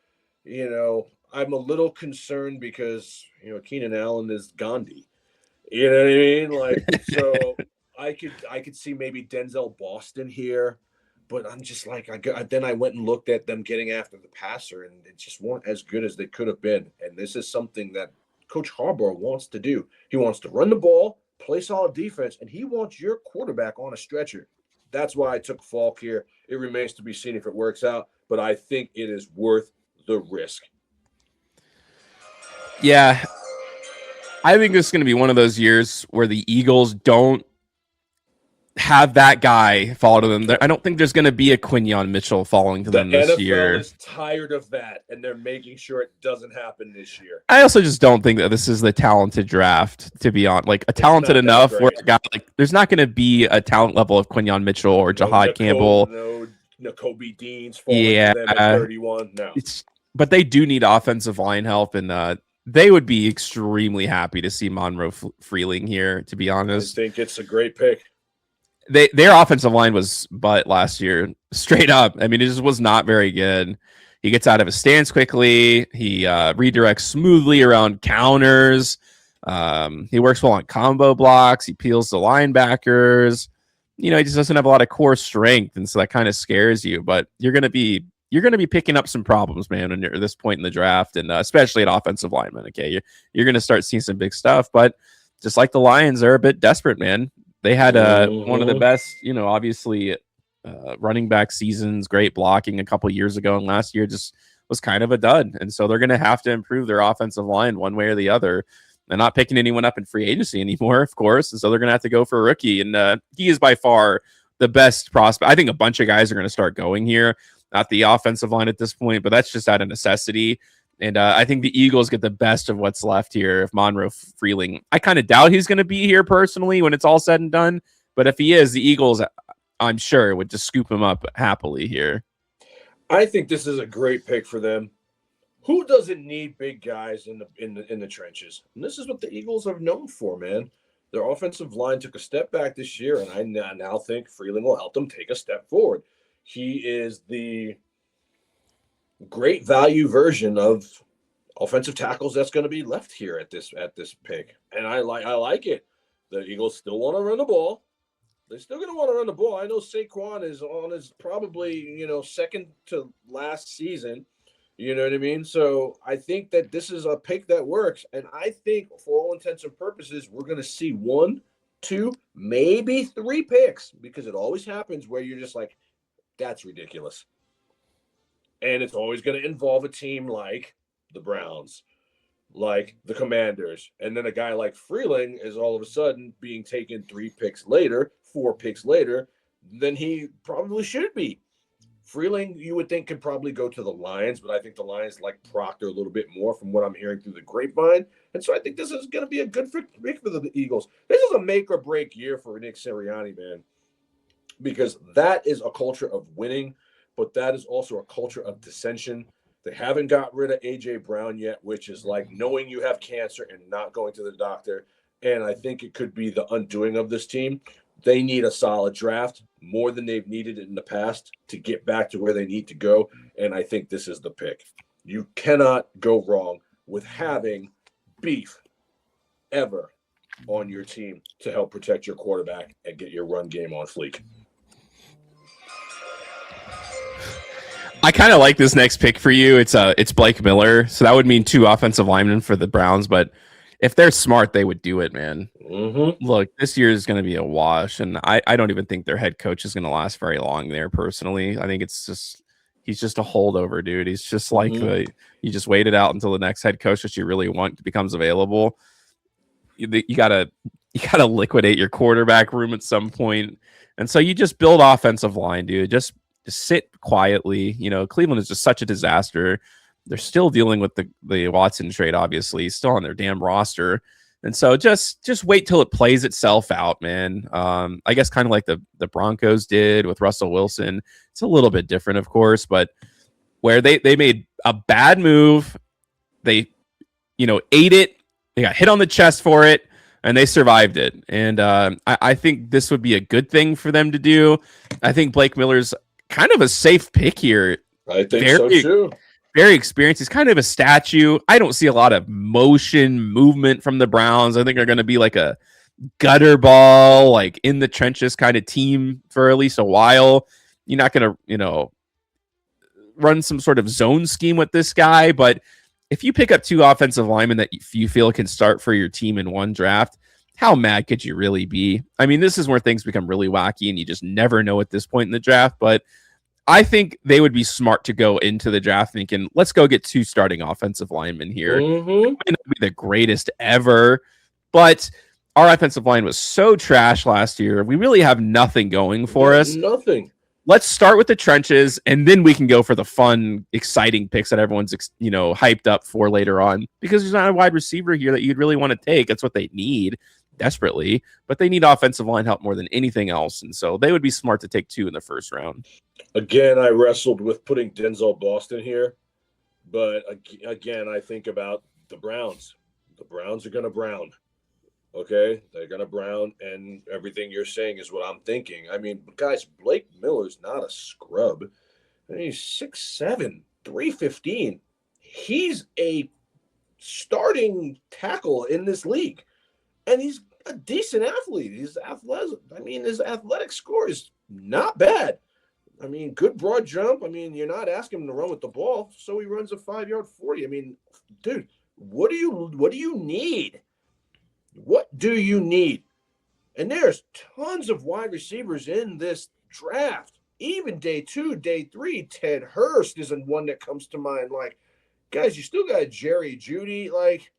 I'm a little concerned because, Keenan Allen is Gandhi. You know what I mean? Like, so I could see maybe Denzel Boston here. But I'm just like, then I went and looked at them getting after the passer, and it just weren't as good as they could have been. And this is something that Coach Harbaugh wants to do. He wants to run the ball, play solid defense, and he wants your quarterback on a stretcher. That's why I took Falk here. It remains to be seen if it works out, but I think it is worth the risk. Yeah. I think this is going to be one of those years where the Eagles don't have that guy follow to them. I don't think there's going to be a Quinyon Mitchell following to them this year. The NFL is tired of that, and they're making sure it doesn't happen this year. I also just don't think that this is the talented draft, to be honest. Like, a talented enough where a guy, like, there's not going to be a talent level of Quinyon Mitchell or Jahad Campbell. No Nakobe Dean's falling to them at 31. No. But they do need offensive line help, and they would be extremely happy to see Monroe Freeling here, to be honest. I think it's a great pick. Their offensive line was butt last year, straight up. I mean, it just was not very good. He gets out of his stance quickly. He redirects smoothly around counters. He works well on combo blocks. He peels the linebackers. He just doesn't have a lot of core strength, and so that kind of scares you. But you're gonna be picking up some problems, man, when you're at this point in the draft, and especially at offensive lineman. Okay, you're gonna start seeing some big stuff, but just like the Lions, they're a bit desperate, man. They had one of the best, obviously, running back seasons, great blocking a couple years ago, and last year just was kind of a dud. And so they're going to have to improve their offensive line one way or the other. They're not picking anyone up in free agency anymore, of course, and so they're going to have to go for a rookie. And he is by far the best prospect. I think a bunch of guys are going to start going here at the offensive line at this point, but that's just out of necessity. And I think the Eagles get the best of what's left here. If Monroe Freeling, I kind of doubt he's going to be here personally when it's all said and done. But if he is, the Eagles, I'm sure, would just scoop him up happily here. I think this is a great pick for them. Who doesn't need big guys in the trenches? And this is what the Eagles are known for, man. Their offensive line took a step back this year, and I now think Freeling will help them take a step forward. He is the great value version of offensive tackles that's going to be left here at this pick, and I like it. The Eagles still want to run the ball. They're still going to want to run the ball. I know Saquon is on his probably second to last season. You know what I mean? So I think that this is a pick that works, and I think for all intents and purposes, we're going to see 1, 2, maybe 3 picks, because it always happens where you're just like, that's ridiculous. And it's always going to involve a team like the Browns, like the Commanders. And then a guy like Freeling is all of a sudden being taken 3 picks later, 4 picks later, than he probably should be. Freeling, you would think, could probably go to the Lions, but I think the Lions like Proctor a little bit more from what I'm hearing through the grapevine. And so I think this is going to be a good pick for the Eagles. This is a make or break year for Nick Sirianni, man, because that is a culture of winning. But that is also a culture of dissension. They haven't got rid of A.J. Brown yet, which is like knowing you have cancer and not going to the doctor. And I think it could be the undoing of this team. They need a solid draft, more than they've needed in the past, to get back to where they need to go. And I think this is the pick. You cannot go wrong with having beef ever on your team to help protect your quarterback and get your run game on fleek. I kind of like this next pick for you. It's Blake Miller, so that would mean 2 offensive linemen for the Browns. But if they're smart, they would do it, man. Mm-hmm. Look, this year is going to be a wash, and I don't even think their head coach is going to last very long there. Personally, I think he's just a holdover, dude. He's just like you just wait it out until the next head coach that you really want becomes available. You gotta liquidate your quarterback room at some point, and so you just build offensive line, dude. Just sit quietly. Cleveland is just such a disaster. They're still dealing with the Watson trade, obviously. He's still on their damn roster. And so just wait till it plays itself out, man. I guess kind of like the Broncos did with Russell Wilson. It's a little bit different, of course, but where they made a bad move, they ate it, they got hit on the chest for it, and they survived it. And I think this would be a good thing for them to do. I think Blake Miller's kind of a safe pick here. I think so too. Very experienced. He's kind of a statue. I don't see a lot of movement from the Browns. I think they're going to be like a gutter ball, like in the trenches kind of team for at least a while. You're not going to, run some sort of zone scheme with this guy. But if you pick up 2 offensive linemen that you feel can start for your team in one draft, how mad could you really be? I mean, this is where things become really wacky and you just never know at this point in the draft. But I think they would be smart to go into the draft thinking, let's go get 2 starting offensive linemen here. Mm-hmm. It might not be the greatest ever, but our offensive line was so trash last year. We really have nothing going for us. Nothing. Let's start with the trenches, and then we can go for the fun, exciting picks that everyone's hyped up for later on. Because there's not a wide receiver here that you'd really want to take. That's what they need desperately, but they need offensive line help more than anything else, and so they would be smart to take 2 in the first round. Again, I wrestled with putting Denzel Boston here, but again, I think about the Browns. The Browns are going to brown. Okay, they're going to brown, and everything you're saying is what I'm thinking. I mean, guys, Blake Miller's not a scrub. I mean, he's 6'7", 315. He's a starting tackle in this league, and he's a decent athlete. His athletic score is not bad. I mean, good broad jump. I mean, you're not asking him to run with the ball, so he runs a 5-yard 40. I mean, dude, what do you need? What do you need? And there's tons of wide receivers in this draft. Even day 2, day 3, Ted Hurst isn't one that comes to mind. Like, guys, you still got Jerry Jeudy. Like,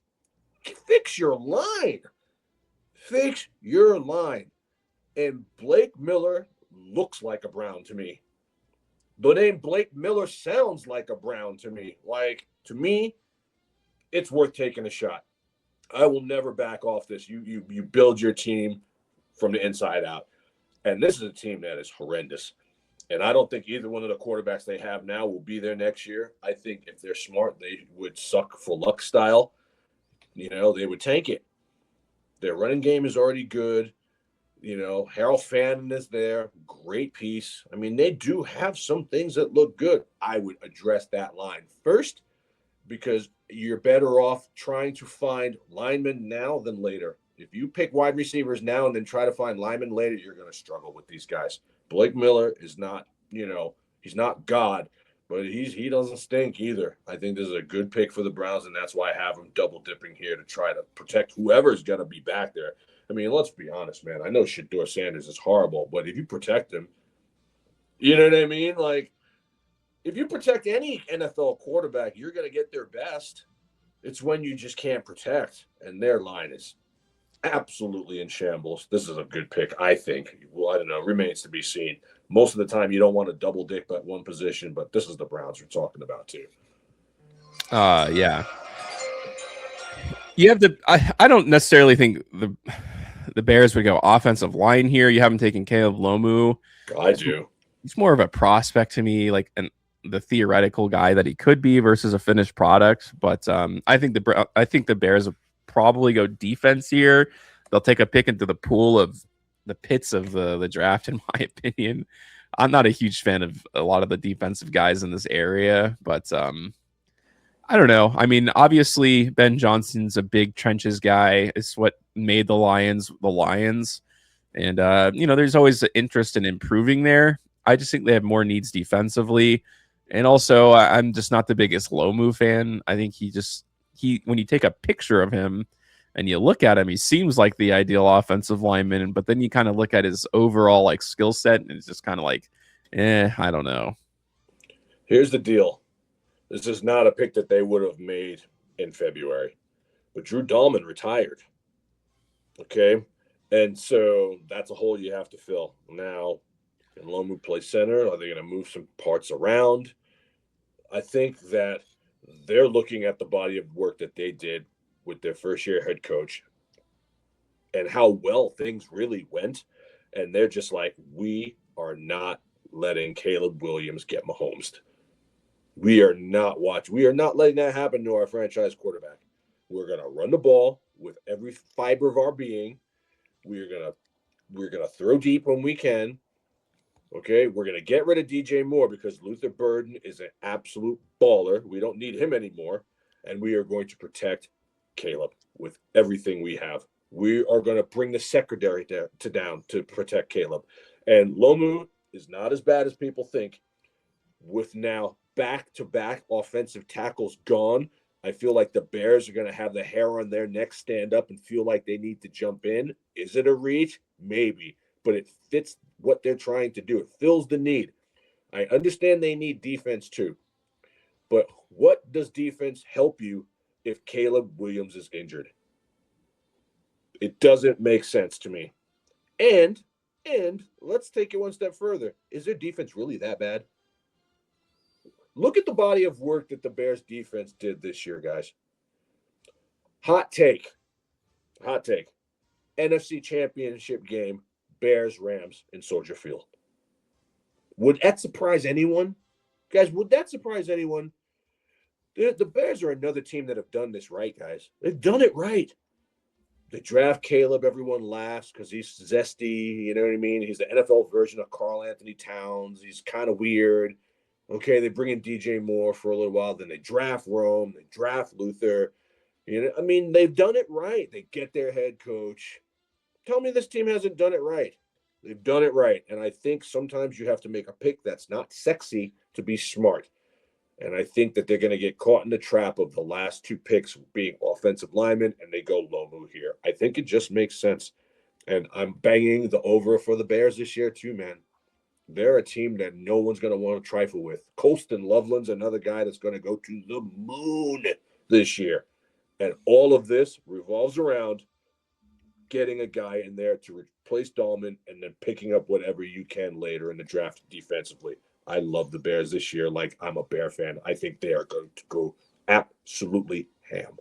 fix your line. Fix your line. And Blake Miller looks like a Brown to me. The name Blake Miller sounds like a Brown to me. Like, to me, it's worth taking a shot. I will never back off this. You build your team from the inside out. And this is a team that is horrendous. And I don't think either one of the quarterbacks they have now will be there next year. I think if they're smart, they would suck for luck style. They would tank it. Their running game is already good. Harold Fannin is there. Great piece. I mean, they do have some things that look good. I would address that line first because you're better off trying to find linemen now than later. If you pick wide receivers now and then try to find linemen later, you're going to struggle with these guys. Blake Miller is not, he's not God, but he doesn't stink either. I think this is a good pick for the Browns, and that's why I have him double dipping here to try to protect whoever's going to be back there. I mean, let's be honest, man. I know Shedeur Sanders is horrible, but if you protect him, you know what I mean? Like, if you protect any NFL quarterback, you're going to get their best. It's when you just can't protect, and their line is absolutely in shambles. This is a good pick, I think. Well, I don't know. Remains to be seen. Most of the time, you don't want to double dip at one position, but this is the Browns we're talking about, too. Yeah. You have to. I don't necessarily think the Bears would go offensive line here. You haven't taken Caleb Lomu. I do. He's more of a prospect to me, like the theoretical guy that he could be versus a finished product. But I think the Bears will probably go defense here. They'll take a pick into the pool of the pits of the draft, in my opinion. I'm not a huge fan of a lot of the defensive guys in this area, but I don't know. I mean, obviously, Ben Johnson's a big trenches guy. It's what made the Lions the Lions. And, there's always an interest in improving there. I just think they have more needs defensively. And also, I'm just not the biggest Lomu fan. I think when you take a picture of him and you look at him, he seems like the ideal offensive lineman. But then you kind of look at his overall like skill set, and it's just kind of like, I don't know. Here's the deal. This is not a pick that they would have made in February. But Drew Dahlman retired. Okay? And so that's a hole you have to fill. Now, can Lomu play center? Are they going to move some parts around? I think that they're looking at the body of work that they did with their first-year head coach and how well things really went. And they're just like, we are not letting Caleb Williams get Mahomes. We are not watching. We are not letting that happen to our franchise quarterback. We're going to run the ball with every fiber of our being. We're going to throw deep when we can. Okay, we're going to get rid of DJ Moore because Luther Burden is an absolute baller. We don't need him anymore. And we are going to protect Caleb with everything we have. We are going to bring the secondary down to protect Caleb. And Lomu is not as bad as people think. With now back-to-back offensive tackles gone, I feel like the Bears are going to have the hair on their neck stand up and feel like they need to jump in. Is it a reach? Maybe. But it fits what they're trying to do. It fills the need. I understand they need defense too. But what does defense help you if Caleb Williams is injured? It doesn't make sense to me. And let's take it one step further. Is their defense really that bad? Look at the body of work that the Bears defense did this year, guys. Hot take. NFC Championship game, Bears-Rams in Soldier Field. Would that surprise anyone? Guys, would that surprise anyone? The Bears are another team that have done this right, guys. They've done it right. They draft Caleb. Everyone laughs because he's zesty. You know what I mean? He's the NFL version of Karl Anthony Towns. He's kind of weird. Okay, they bring in DJ Moore for a little while. Then they draft Rome. They draft Luther. You know, I mean, they've done it right. They get their head coach. Tell me this team hasn't done it right. They've done it right. And I think sometimes you have to make a pick that's not sexy to be smart. And I think that they're going to get caught in the trap of the last two picks being offensive linemen, and they go Lomu here. I think it just makes sense. And I'm banging the over for the Bears this year too, man. They're a team that no one's going to want to trifle with. Colston Loveland's another guy that's going to go to the moon this year. And all of this revolves around getting a guy in there to replace Dahlman and then picking up whatever you can later in the draft defensively. I love the Bears this year like I'm a Bear fan. I think they are going to go absolutely ham.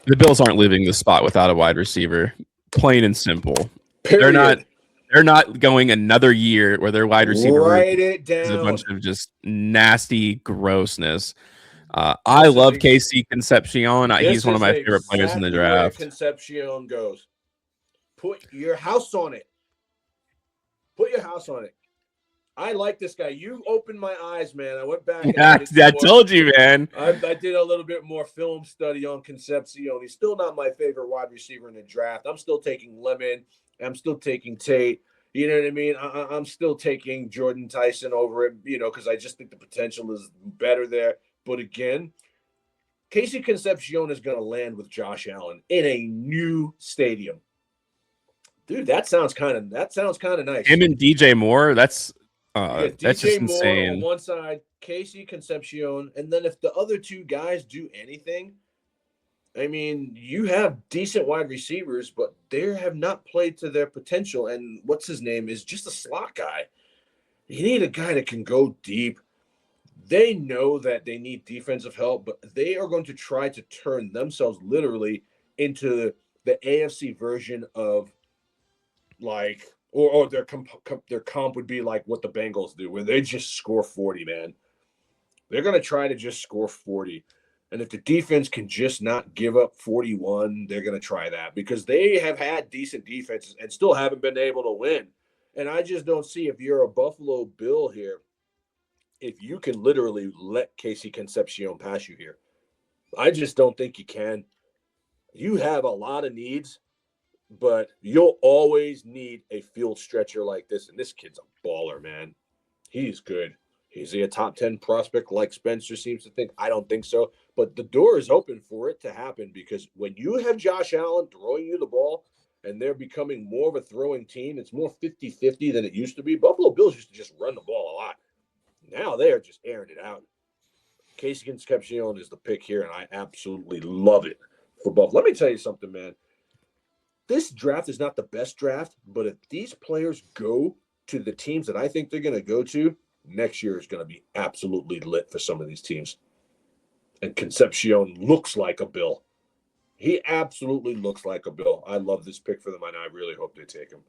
The Bills aren't leaving the spot without a wide receiver. Plain and simple. Period. They're not going another year where their wide receiver Write it down. is a bunch of just nasty grossness. I love Casey Concepcion. He's one of my favorite players in the draft. Where Concepcion goes. Put your house on it. Put your house on it. I like this guy. You opened my eyes, man. I went back. I told you, man. I did a little bit more film study on Concepcion. He's still not my favorite wide receiver in the draft. I'm still taking Lemon. I'm still taking Tate. You know what I mean? I'm still taking Jordan Tyson over it, you know, because I just think the potential is better there. But again, Casey Concepcion is going to land with Josh Allen in a new stadium. Dude, that sounds kind of nice. Him and DJ Moore, that's DJ just Moore insane. on one side, Casey Concepcion, and then if the other two guys do anything, I mean, you have decent wide receivers, but they have not played to their potential. And what's his name is just a slot guy. You need a guy that can go deep. They know that they need defensive help, but they are going to try to turn themselves literally into the AFC version of like, or their comp would be like what the Bengals do, where they just score 40, man. They're going to try to just score 40. And if the defense can just not give up 41, they're going to try that because they have had decent defenses and still haven't been able to win. And I just don't see if you're a Buffalo Bill here, if you can literally let Casey Concepcion pass you here. I just don't think you can. You have a lot of needs, but you'll always need a field stretcher like this. And this kid's a baller, man. He's good. Is he a top 10 prospect like Spencer seems to think? I don't think so. But the door is open for it to happen because when you have Josh Allen throwing you the ball and they're becoming more of a throwing team, it's more 50-50 than it used to be. Buffalo Bills used to just run the ball a lot. Now they are just airing it out. Casey Concepcion is the pick here, and I absolutely love it for Buffalo. Let me tell you something, man. This draft is not the best draft, but if these players go to the teams that I think they're going to go to, next year is going to be absolutely lit for some of these teams. And Concepcion looks like a Bill. He absolutely looks like a Bill. I love this pick for them, and I really hope they take him.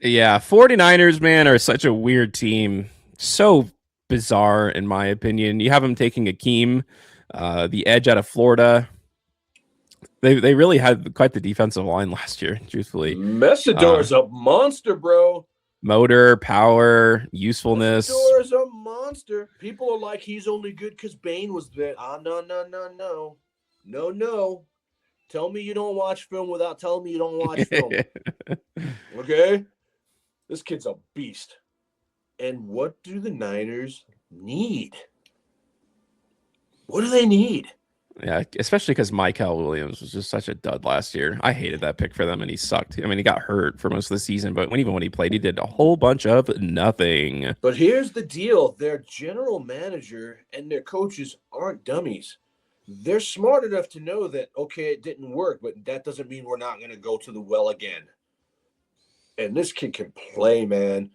Yeah, 49ers, man, are such a weird team. So bizarre, in my opinion. You have them taking Akeem, the edge out of Florida. They really had quite the defensive line last year, truthfully. Messidor's a monster, bro. Motor, power, usefulness. Messidor's a monster. People are like, he's only good because Bane was there. No. Tell me you don't watch film without telling me you don't watch film. Okay? This kid's a beast. And what do the Niners need? What do they need? Yeah, especially because Michael Williams was just such a dud last year. I hated that pick for them, and he sucked. I mean, he got hurt for most of the season, but even when he played, he did a whole bunch of nothing. But here's the deal. Their general manager and their coaches aren't dummies. They're smart enough to know that, okay, it didn't work, but that doesn't mean we're not going to go to the well again. And this kid can play, man.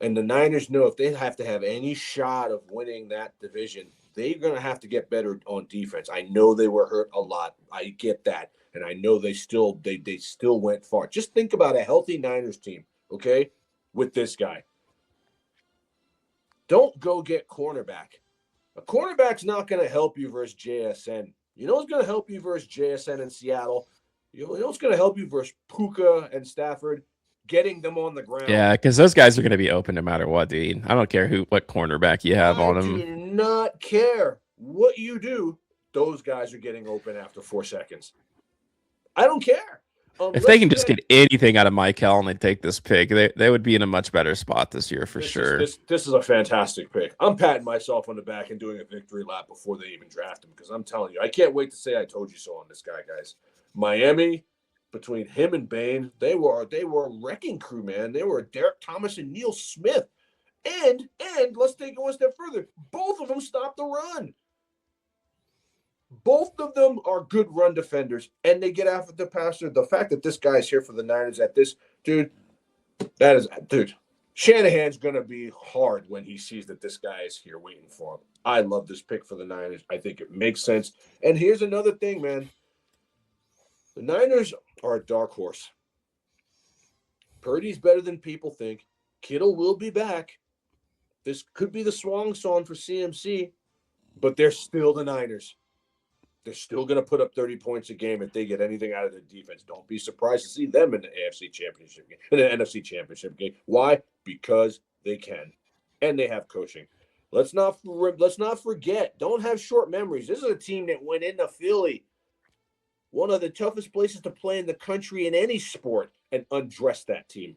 And the Niners know if they have to have any shot of winning that division, they're going to have to get better on defense. I know they were hurt a lot. I get that. And I know they still went far. Just think about a healthy Niners team, okay, with this guy. Don't go get cornerback. A cornerback's not going to help you versus JSN. You know what's going to help you versus JSN in Seattle? You know what's going to help you versus Puka and Stafford? Getting them on the ground. Yeah, because those guys are going to be open no matter what, dude. I don't care what cornerback you have on them. I do not care what you do. Those guys are getting open after 4 seconds. I don't care. If they can just get anything out of Michael and they take this pick, they would be in a much better spot this year for sure. This is a fantastic pick. I'm patting myself on the back and doing a victory lap before they even draft him because I'm telling you, I can't wait to say I told you so on this guy, guys. Miami, between him and Bane, they were a wrecking crew, man. They were Derek Thomas and Neil Smith. And let's take it one step further. Both of them stopped the run. Both of them are good run defenders, and they get after the passer. The fact that this guy's here for the Niners at this, dude, Shanahan's going to be hard when he sees that this guy is here waiting for him. I love this pick for the Niners. I think it makes sense. And here's another thing, man. The Niners are a dark horse. Purdy's better than people think. Kittle will be back. This could be the swan song for CMC, but they're still the Niners. They're still going to put up 30 points a game if they get anything out of their defense. Don't be surprised to see them in the AFC Championship game, in the NFC Championship game. Why? Because they can, and they have coaching. Let's not forget. Don't have short memories. This is a team that went into Philly, one of the toughest places to play in the country in any sport, and undress that team.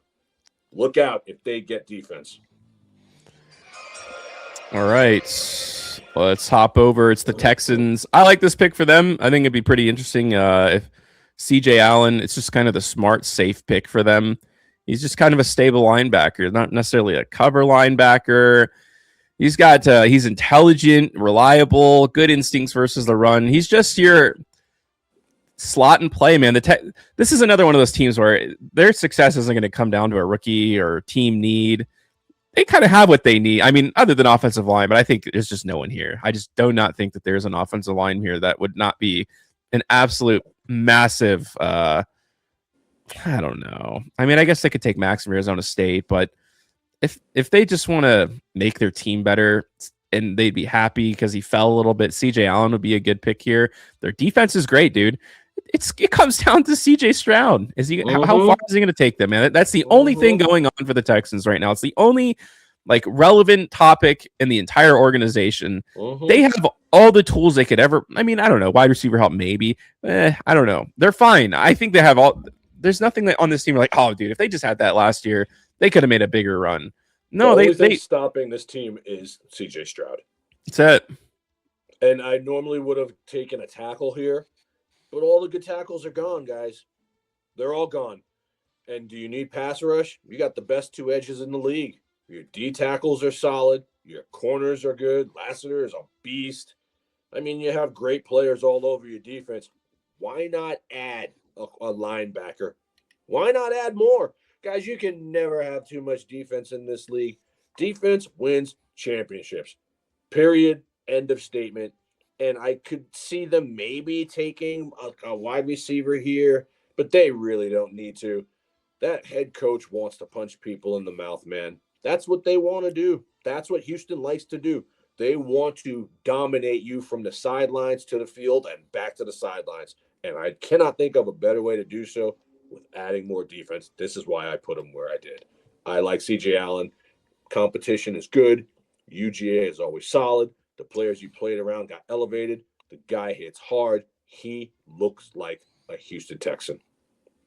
Look out if they get defense. All right, let's hop over. It's the Texans. I like this pick for them. I think it'd be pretty interesting if CJ Allen, it's just kind of the smart, safe pick for them. He's just kind of a stable linebacker, not necessarily a cover linebacker. He's intelligent, reliable, good instincts versus the run. He's just your slot and play, man. This is another one of those teams where their success isn't going to come down to a rookie or team need. They kind of have what they need. I mean, other than offensive line, but I think there's just no one here. I just do not think that there's an offensive line here that would not be an absolute massive. I don't know. I mean, I guess they could take Max from Arizona State, but if they just want to make their team better and they'd be happy because he fell a little bit, CJ Allen would be a good pick here. Their defense is great, dude. It comes down to CJ Stroud. How far is he going to take them, man? That's the only thing going on for the Texans right now. It's the only relevant topic in the entire organization. They have all the tools they could ever. I mean, I don't know. Wide receiver help, maybe. I don't know. They're fine. I think they have all. There's nothing on this team like, oh, dude, if they just had that last year, they could have made a bigger run. No, they stopping this team is CJ Stroud. That's it. And I normally would have taken a tackle here. But all the good tackles are gone, guys. They're all gone. And do you need pass rush? You got the best two edges in the league. Your D tackles are solid. Your corners are good. Lassiter is a beast. I mean, you have great players all over your defense. Why not add a linebacker? Why not add more? Guys, you can never have too much defense in this league. Defense wins championships. Period. End of statement. and I could see them maybe taking a wide receiver here, but they really don't need to. That head coach wants to punch people in the mouth, man. That's what they want to do. That's what Houston likes to do. They want to dominate you from the sidelines to the field and back to the sidelines. And I cannot think of a better way to do so with adding more defense. This is why I put him where I did. I like CJ Allen. Competition is good. UGA is always solid. The players you played around got elevated. The guy hits hard. He looks like a Houston Texan.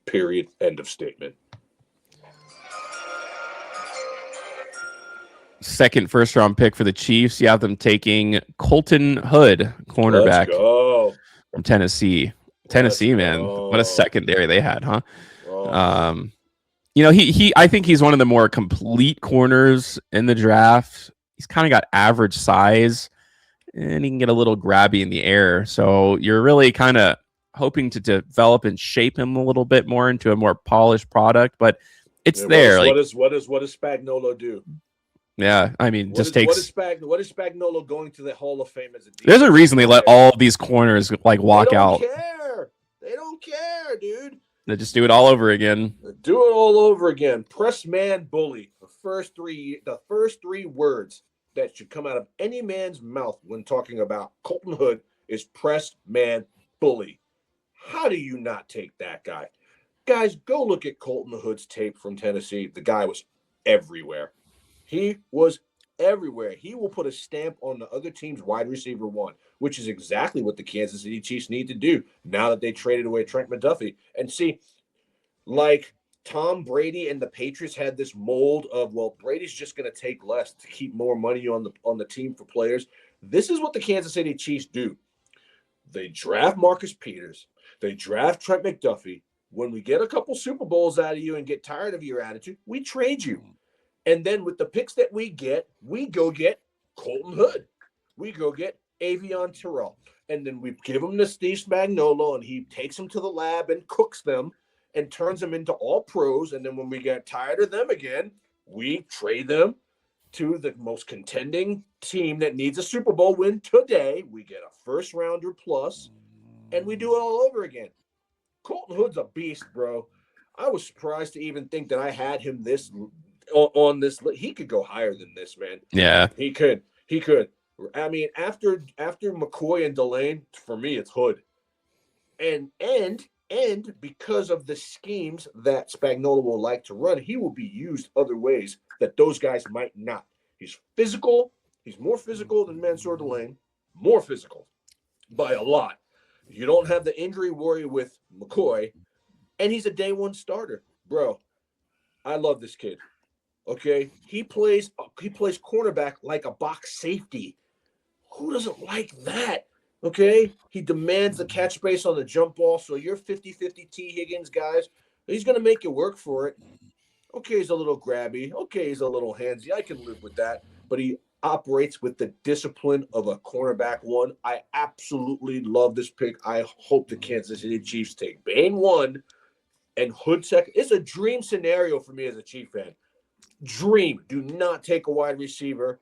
Period. End of statement. Second first-round pick for the Chiefs. You have them taking Colton Hood, cornerback from Tennessee. Tennessee, man. What a secondary they had, huh? Oh. I think he's one of the more complete corners in the draft. He's kind of got average size, and he can get a little grabby in the air. So you're really kind of hoping to develop and shape him a little bit more into a more polished product, but it's there. What does Spagnuolo do? Yeah, I mean, what is Spagnuolo going to the Hall of Fame as a defense? There's a reason they let all of these corners walk out. They don't care, dude. They just do it all over again. Press man bully. The first three words that should come out of any man's mouth when talking about Colton Hood is press man bully. How do you not take that guy? Guys, go look at Colton Hood's tape from Tennessee. The guy was everywhere. He was everywhere. He will put a stamp on the other team's wide receiver one, which is exactly what the Kansas City Chiefs need to do now that they traded away Trent McDuffie. And see, like Tom Brady and the Patriots had this mold of, well, Brady's just going to take less to keep more money on the team for players. This is what the Kansas City Chiefs do. They draft Marcus Peters. They draft Trent McDuffie. When we get a couple Super Bowls out of you and get tired of your attitude, we trade you. And then with the picks that we go get Colton Hood. We go get Avion Terrell. And then we give him to Steve Spagnuolo, and he takes them to the lab and cooks them and turns them into all pros. And then when we get tired of them again, we trade them to the most contending team that needs a Super Bowl win today. We get a first-rounder plus, and we do it all over again. Colton Hood's a beast, bro. I was surprised to even think that I had him on this list. He could go higher than this, man. Yeah, he could. I mean, after McCoy and Delane, for me, it's Hood. And because of the schemes that Spagnuolo will like to run, he will be used other ways that those guys might not. He's physical. He's more physical than Mansour Delane. More physical by a lot. You don't have the injury worry with McCoy, and he's a day one starter, bro. I love this kid. Okay, he plays cornerback like a box safety. Who doesn't like that? Okay, he demands the catch space on the jump ball. So you're 50-50 T. Higgins, guys. He's going to make you work for it. Okay, he's a little grabby. Okay, he's a little handsy. I can live with that. But he operates with the discipline of a cornerback one. I absolutely love this pick. I hope the Kansas City Chiefs take Bain 1 and Hood 2nd. It's a dream scenario for me as a Chief fan. Dream. Do not take a wide receiver.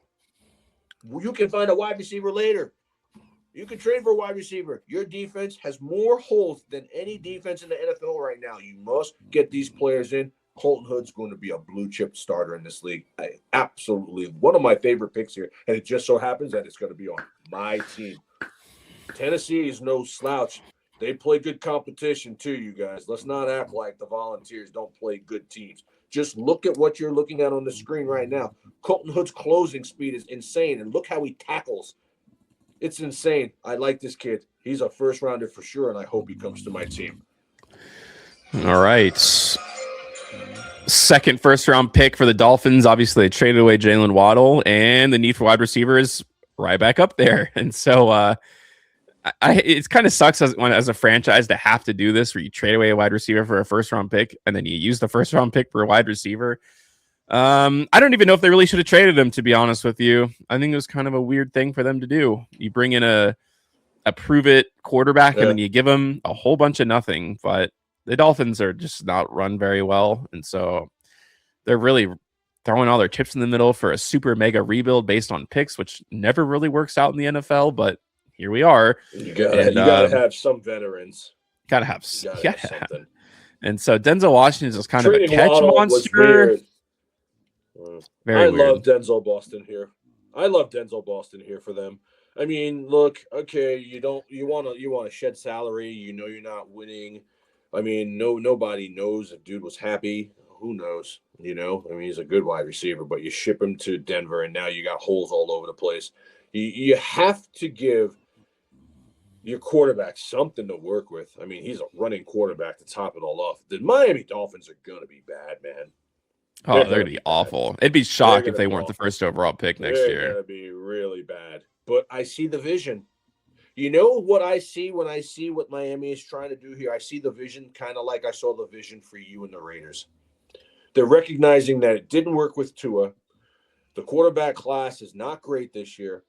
You can find a wide receiver later. You can trade for a wide receiver. Your defense has more holes than any defense in the NFL right now. You must get these players in. Colton Hood's going to be a blue chip starter in this league. Absolutely one of my favorite picks here. And it just so happens that it's going to be on my team. Tennessee is no slouch. They play good competition too, you guys. Let's not act like the Volunteers don't play good teams. Just look at what you're looking at on the screen right now. Colton Hood's closing speed is insane, and look how he tackles. It's insane. I like this kid. He's a first rounder for sure, and I hope he comes to my team. All right. Second first-round pick for the Dolphins. Obviously, they traded away Jalen Waddle, and the need for wide receiver is right back up there. And so it kind of sucks as a franchise to have to do this, where you trade away a wide receiver for a first-round pick, and then you use the first-round pick for a wide receiver. I don't even know if they really should have traded him, to be honest with you. I think it was kind of a weird thing for them to do. You bring in a prove-it quarterback, and then you give him a whole bunch of nothing. But the Dolphins are just not run very well, and so they're really throwing all their chips in the middle for a super mega rebuild based on picks, which never really works out in the NFL. But here we are. You gotta have some veterans. Gotta have something. And so Denzel Washington is kind Trading of a catch Waddle monster. Was weird. Very weird. Love Denzel Boston here. I love Denzel Boston here for them. I mean, look, okay, you want to shed salary. You know you're not winning. I mean, nobody knows if dude was happy. Who knows? You know, I mean, he's a good wide receiver, but you ship him to Denver, and now you got holes all over the place. You have to give your quarterback something to work with. I mean, he's a running quarterback to top it all off. The Miami Dolphins are going to be bad, man. Oh, they're going to be awful. It'd be shocked if they weren't the first overall pick next year. They're going to be really bad. But I see the vision. You know what I see when I see what Miami is trying to do here? I see the vision kind of like I saw the vision for you and the Raiders. They're recognizing that it didn't work with Tua. The quarterback class is not great this year.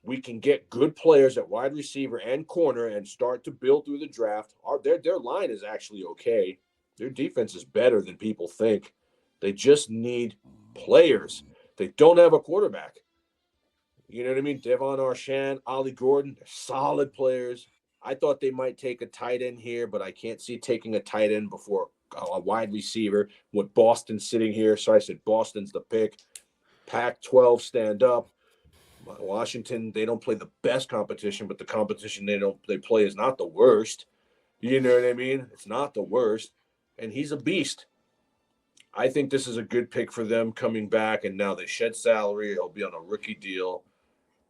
We can get good players at wide receiver and corner and start to build through the draft. Their line is actually okay. Their defense is better than people think. They just need players. They don't have a quarterback. You know what I mean? Devon Arsham, Ollie Gordon, they're solid players. I thought they might take a tight end here, but I can't see taking a tight end before a wide receiver with Boston sitting here. So I said Boston's the pick. Pac-12 stand up. Washington, they don't play the best competition, but the competition they play is not the worst. You know what I mean? It's not the worst. And he's a beast. I think this is a good pick for them coming back, and now they shed salary. He'll be on a rookie deal.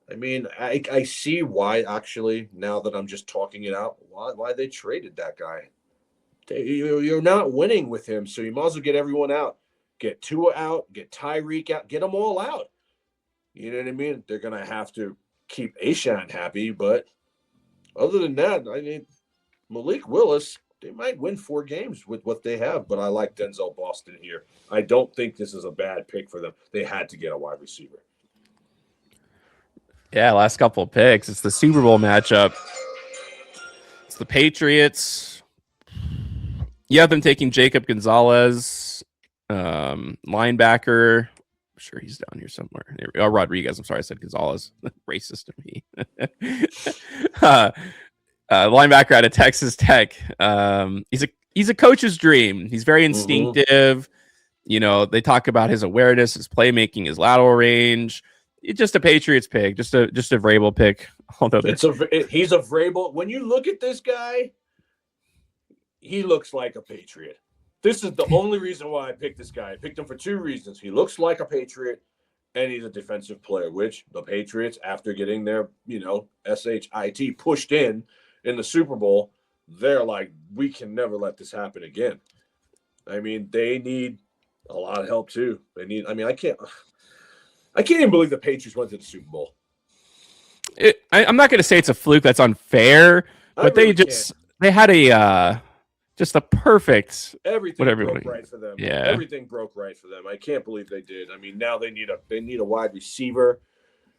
I mean, I see why, actually, now that I'm just talking it out, why they traded that guy. You're not winning with him, so you might as well get everyone out. Get Tua out, get Tyreek out, get them all out. You know what I mean? They're going to have to keep Ashan happy, but other than that, I mean, Malik Willis, they might win 4 games with what they have, but I like Denzel Boston here. I don't think this is a bad pick for them. They had to get a wide receiver. Yeah, last couple of picks. It's the Super Bowl matchup. It's the Patriots. You have them taking Jacob Gonzalez, linebacker. I'm sure he's down here somewhere. Oh, Rodriguez. I'm sorry, I said Gonzalez. Racist to me. Linebacker out of Texas Tech. He's a coach's dream. He's very instinctive. Mm-hmm. You know, they talk about his awareness, his playmaking, his lateral range. It's just a Patriots pick, just a Vrabel pick. Although he's a Vrabel. When you look at this guy, he looks like a Patriot. This is the only reason why I picked this guy. I picked him for 2 reasons. He looks like a Patriot, and he's a defensive player, which the Patriots, after getting their, SHIT pushed in the Super Bowl, they're like, we can never let this happen again. I mean, they need a lot of help too. I can't even believe the Patriots went to the Super Bowl. I'm not going to say it's a fluke. That's unfair, but they had just a perfect everything broke right for them. Yeah, everything broke right for them. I can't believe they did. I mean, now they need a wide receiver.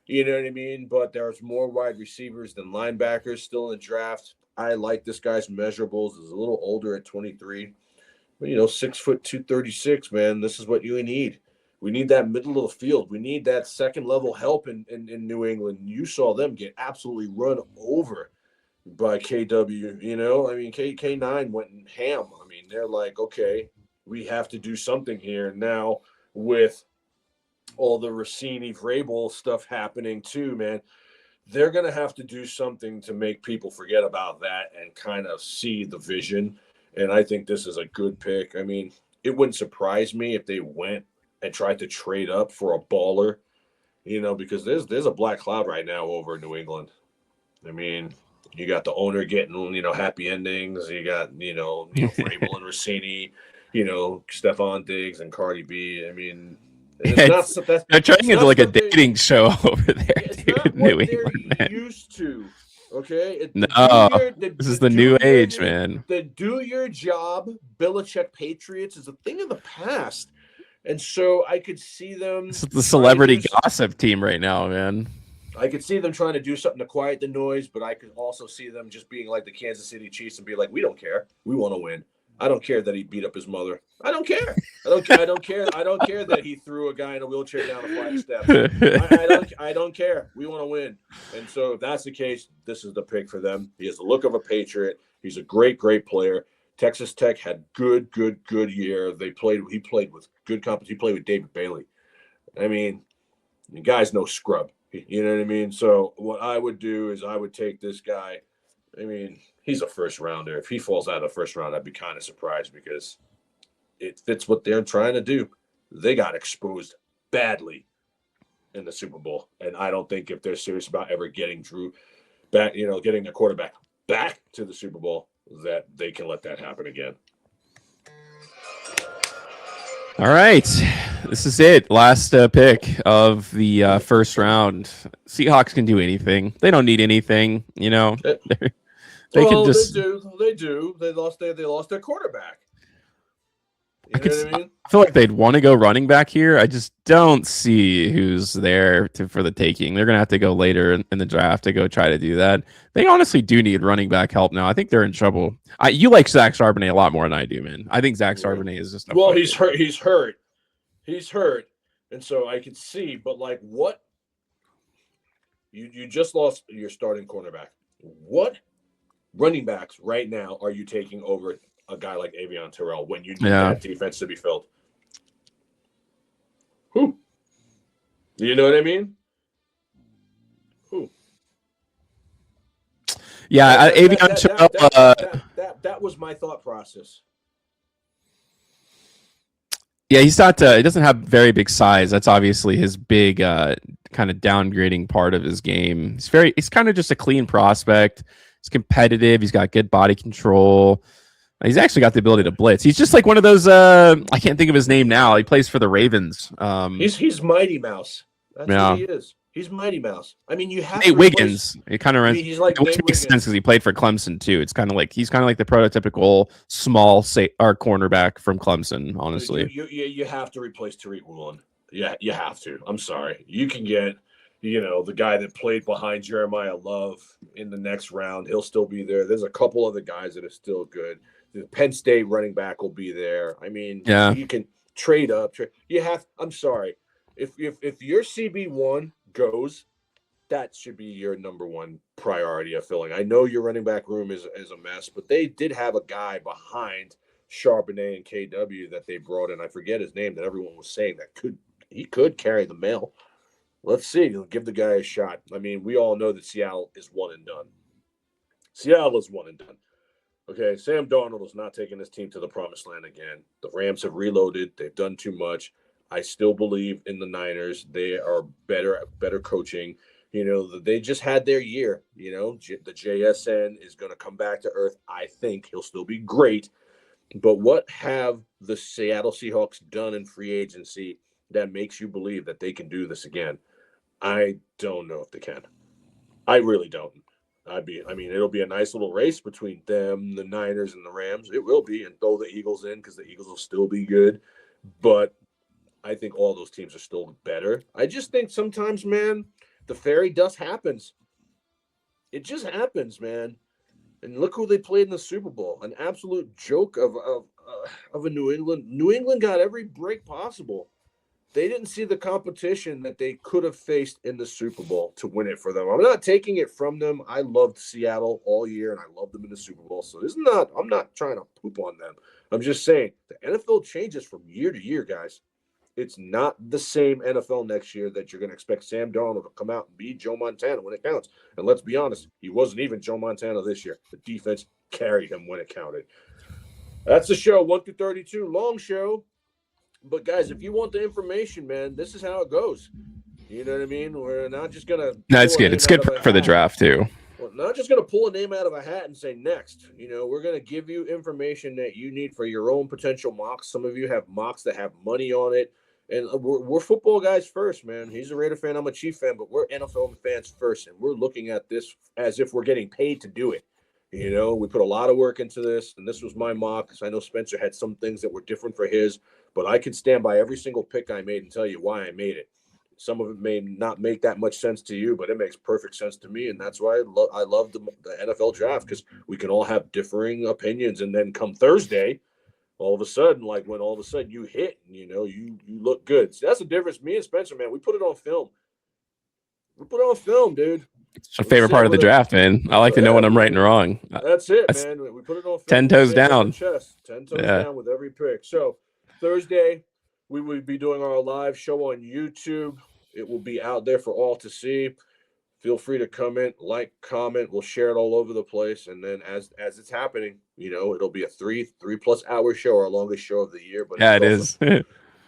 You know what I mean? But there's more wide receivers than linebackers still in the draft. I like this guy's measurables. He's a little older at 23. But 6 foot 236, man. This is what you need. We need that middle of the field. We need that second level help in New England. You saw them get absolutely run over by KW. K9 went ham. I mean, they're like, okay, we have to do something here now with all the Rossini Vrabel stuff happening too, man. They're going to have to do something to make people forget about that and kind of see the vision. And I think this is a good pick. I mean, it wouldn't surprise me if they went and tried to trade up for a baller, because there's a black cloud right now over in New England. I mean, you got the owner getting, happy endings. You got, Vrabel and Rossini, Stephon Diggs and Cardi B. I mean, they're turning into like a dating show over there. It's dude, not New what England, they're used to. Okay, this is the new age, man. The do your job Belichick Patriots is a thing of the past, and so I could see them. This is the celebrity gossip team right now, man. I could see them trying to do something to quiet the noise, but I could also see them just being like the Kansas City Chiefs and be like, "We don't care, we want to win." I don't care that he beat up his mother. I don't care. I don't care. I don't care. I don't care that he threw a guy in a wheelchair down a flight of steps. I don't care. We want to win. And so if that's the case, this is the pick for them. He has the look of a Patriot. He's a great player. Texas Tech had good year. He played with good competition. He played with David Bailey. I mean, the guy's no scrub. You know what I mean? So what I would do is I would take this guy. I mean, he's a first rounder. If he falls out of the first round, I'd be kind of surprised because it fits what they're trying to do. They got exposed badly in the Super Bowl. And I don't think if they're serious about ever getting Drew back, getting their quarterback back to the Super Bowl, that they can let that happen again. All right. This is it. Last pick of the first round. Seahawks can do anything. They don't need anything, They can just. They do. They lost their quarterback. You know what I mean? I feel like they'd want to go running back here. I just don't see who's there for the taking. They're going to have to go later in the draft to go try to do that. They honestly do need running back help now. I think they're in trouble. You like Zach Charbonnet a lot more than I do, man. I think Zach Charbonnet is just he's hurt. He's hurt. And so I can see, but like what? You just lost your starting cornerback. What running backs right now are you taking over a guy like Avion Terrell when you need that defense to be filled? Who? You know what I mean? Who? Yeah, Avion Terrell. That was my thought process. Yeah, he's not. He doesn't have very big size. That's obviously his big kind of downgrading part of his game. He's kind of just a clean prospect. He's competitive. He's got good body control. He's actually got the ability to blitz. He's just like one of those. I can't think of his name now. He plays for the Ravens. He's Mighty Mouse. That's what he is. He's Mighty Mouse. I mean, you have Nate Wiggins. It kind of he's like which makes sense because he played for Clemson too. It's kind of like he's kind of like the prototypical small cornerback from Clemson. Honestly, you have to replace Tariq Woolen. Yeah, you have to. I'm sorry. You can get the guy that played behind Jeremiyah Love in the next round. He'll still be there. There's a couple other guys that are still good. The Penn State running back will be there. I mean, you can trade up. I'm sorry. If your CB1 goes, that should be your number one priority of filling. I know your running back room is a mess, but they did have a guy behind Charbonnet and KW that they brought in. I forget his name that everyone was saying that he could carry the mail. Let's see. Give the guy a shot. I mean, we all know that Seattle is one and done. Seattle is one and done. Okay, Sam Darnold is not taking his team to the promised land again. The Rams have reloaded. They've done too much. I still believe in the Niners. They are better coaching. They just had their year. The JSN is going to come back to earth. I think he'll still be great. But what have the Seattle Seahawks done in free agency that makes you believe that they can do this again? I don't know if they can. I really don't. It'll be a nice little race between them, the Niners, and the Rams. It will be, and throw the Eagles in because the Eagles will still be good. But I think all those teams are still better. I just think sometimes, man, the fairy dust happens. It just happens, man. And look who they played in the Super Bowl. An absolute joke of a New England. New England got every break possible. They didn't see the competition that they could have faced in the Super Bowl to win it for them. I'm not taking it from them. I loved Seattle all year, and I loved them in the Super Bowl. So I'm not trying to poop on them. I'm just saying the NFL changes from year to year, guys. It's not the same NFL next year that you're going to expect Sam Darnold to come out and be Joe Montana when it counts. And let's be honest, he wasn't even Joe Montana this year. The defense carried him when it counted. That's the show, 1 through 32, long show. But, guys, if you want the information, man, this is how it goes. You know what I mean? We're not just going to – No, it's good. It's good for the draft, too. We're not just going to pull a name out of a hat and say next. We're going to give you information that you need for your own potential mocks. Some of you have mocks that have money on it. And we're football guys first, man. He's a Raider fan. I'm a Chief fan, but we're NFL fans first. And we're looking at this as if we're getting paid to do it. We put a lot of work into this, and this was my mock. I know Spencer had some things that were different for his, but I can stand by every single pick I made and tell you why I made it. Some of it may not make that much sense to you, but it makes perfect sense to me, and that's why I love the NFL draft, because we can all have differing opinions. And then come Thursday, all of a sudden, like when all of a sudden you hit and you look good. See, that's the difference. Me and Spencer, man, we put it on film. We put it on film, dude. It's my favorite part of the draft, man. I like to know when I'm right and wrong. That's it, man. We put it on film. 10 toes down. 10 toes down with every pick. So Thursday, we will be doing our live show on YouTube. It will be out there for all to see. Feel free to comment, like, comment. We'll share it all over the place. And then as it's happening, it'll be a 3+ hour show, our longest show of the year. But yeah, it is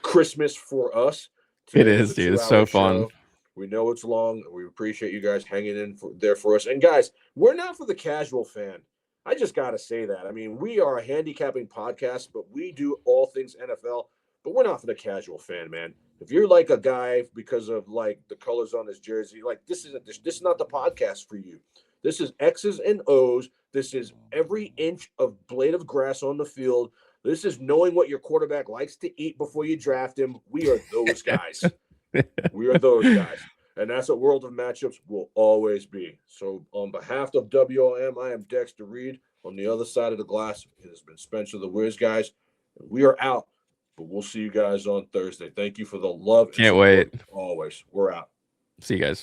Christmas for us. It is, dude. It's so fun. We know it's long. We appreciate you guys hanging in there for us. And guys, we're not for the casual fan. I just got to say that. I mean, we are a handicapping podcast, but we do all things NFL. But we're not for the casual fan, man. If you're like a guy because of like the colors on his jersey, like this is not the podcast for you. This is X's and O's. This is every inch of blade of grass on the field. This is knowing what your quarterback likes to eat before you draft him. We are those guys. We are those guys. And that's what World of Matchups will always be. So on behalf of WOM, I am Dexter Reed. On the other side of the glass, it has been Spencer the Wiz, guys. We are out, but we'll see you guys on Thursday. Thank you for the love. Can't wait. Always. We're out. See you guys.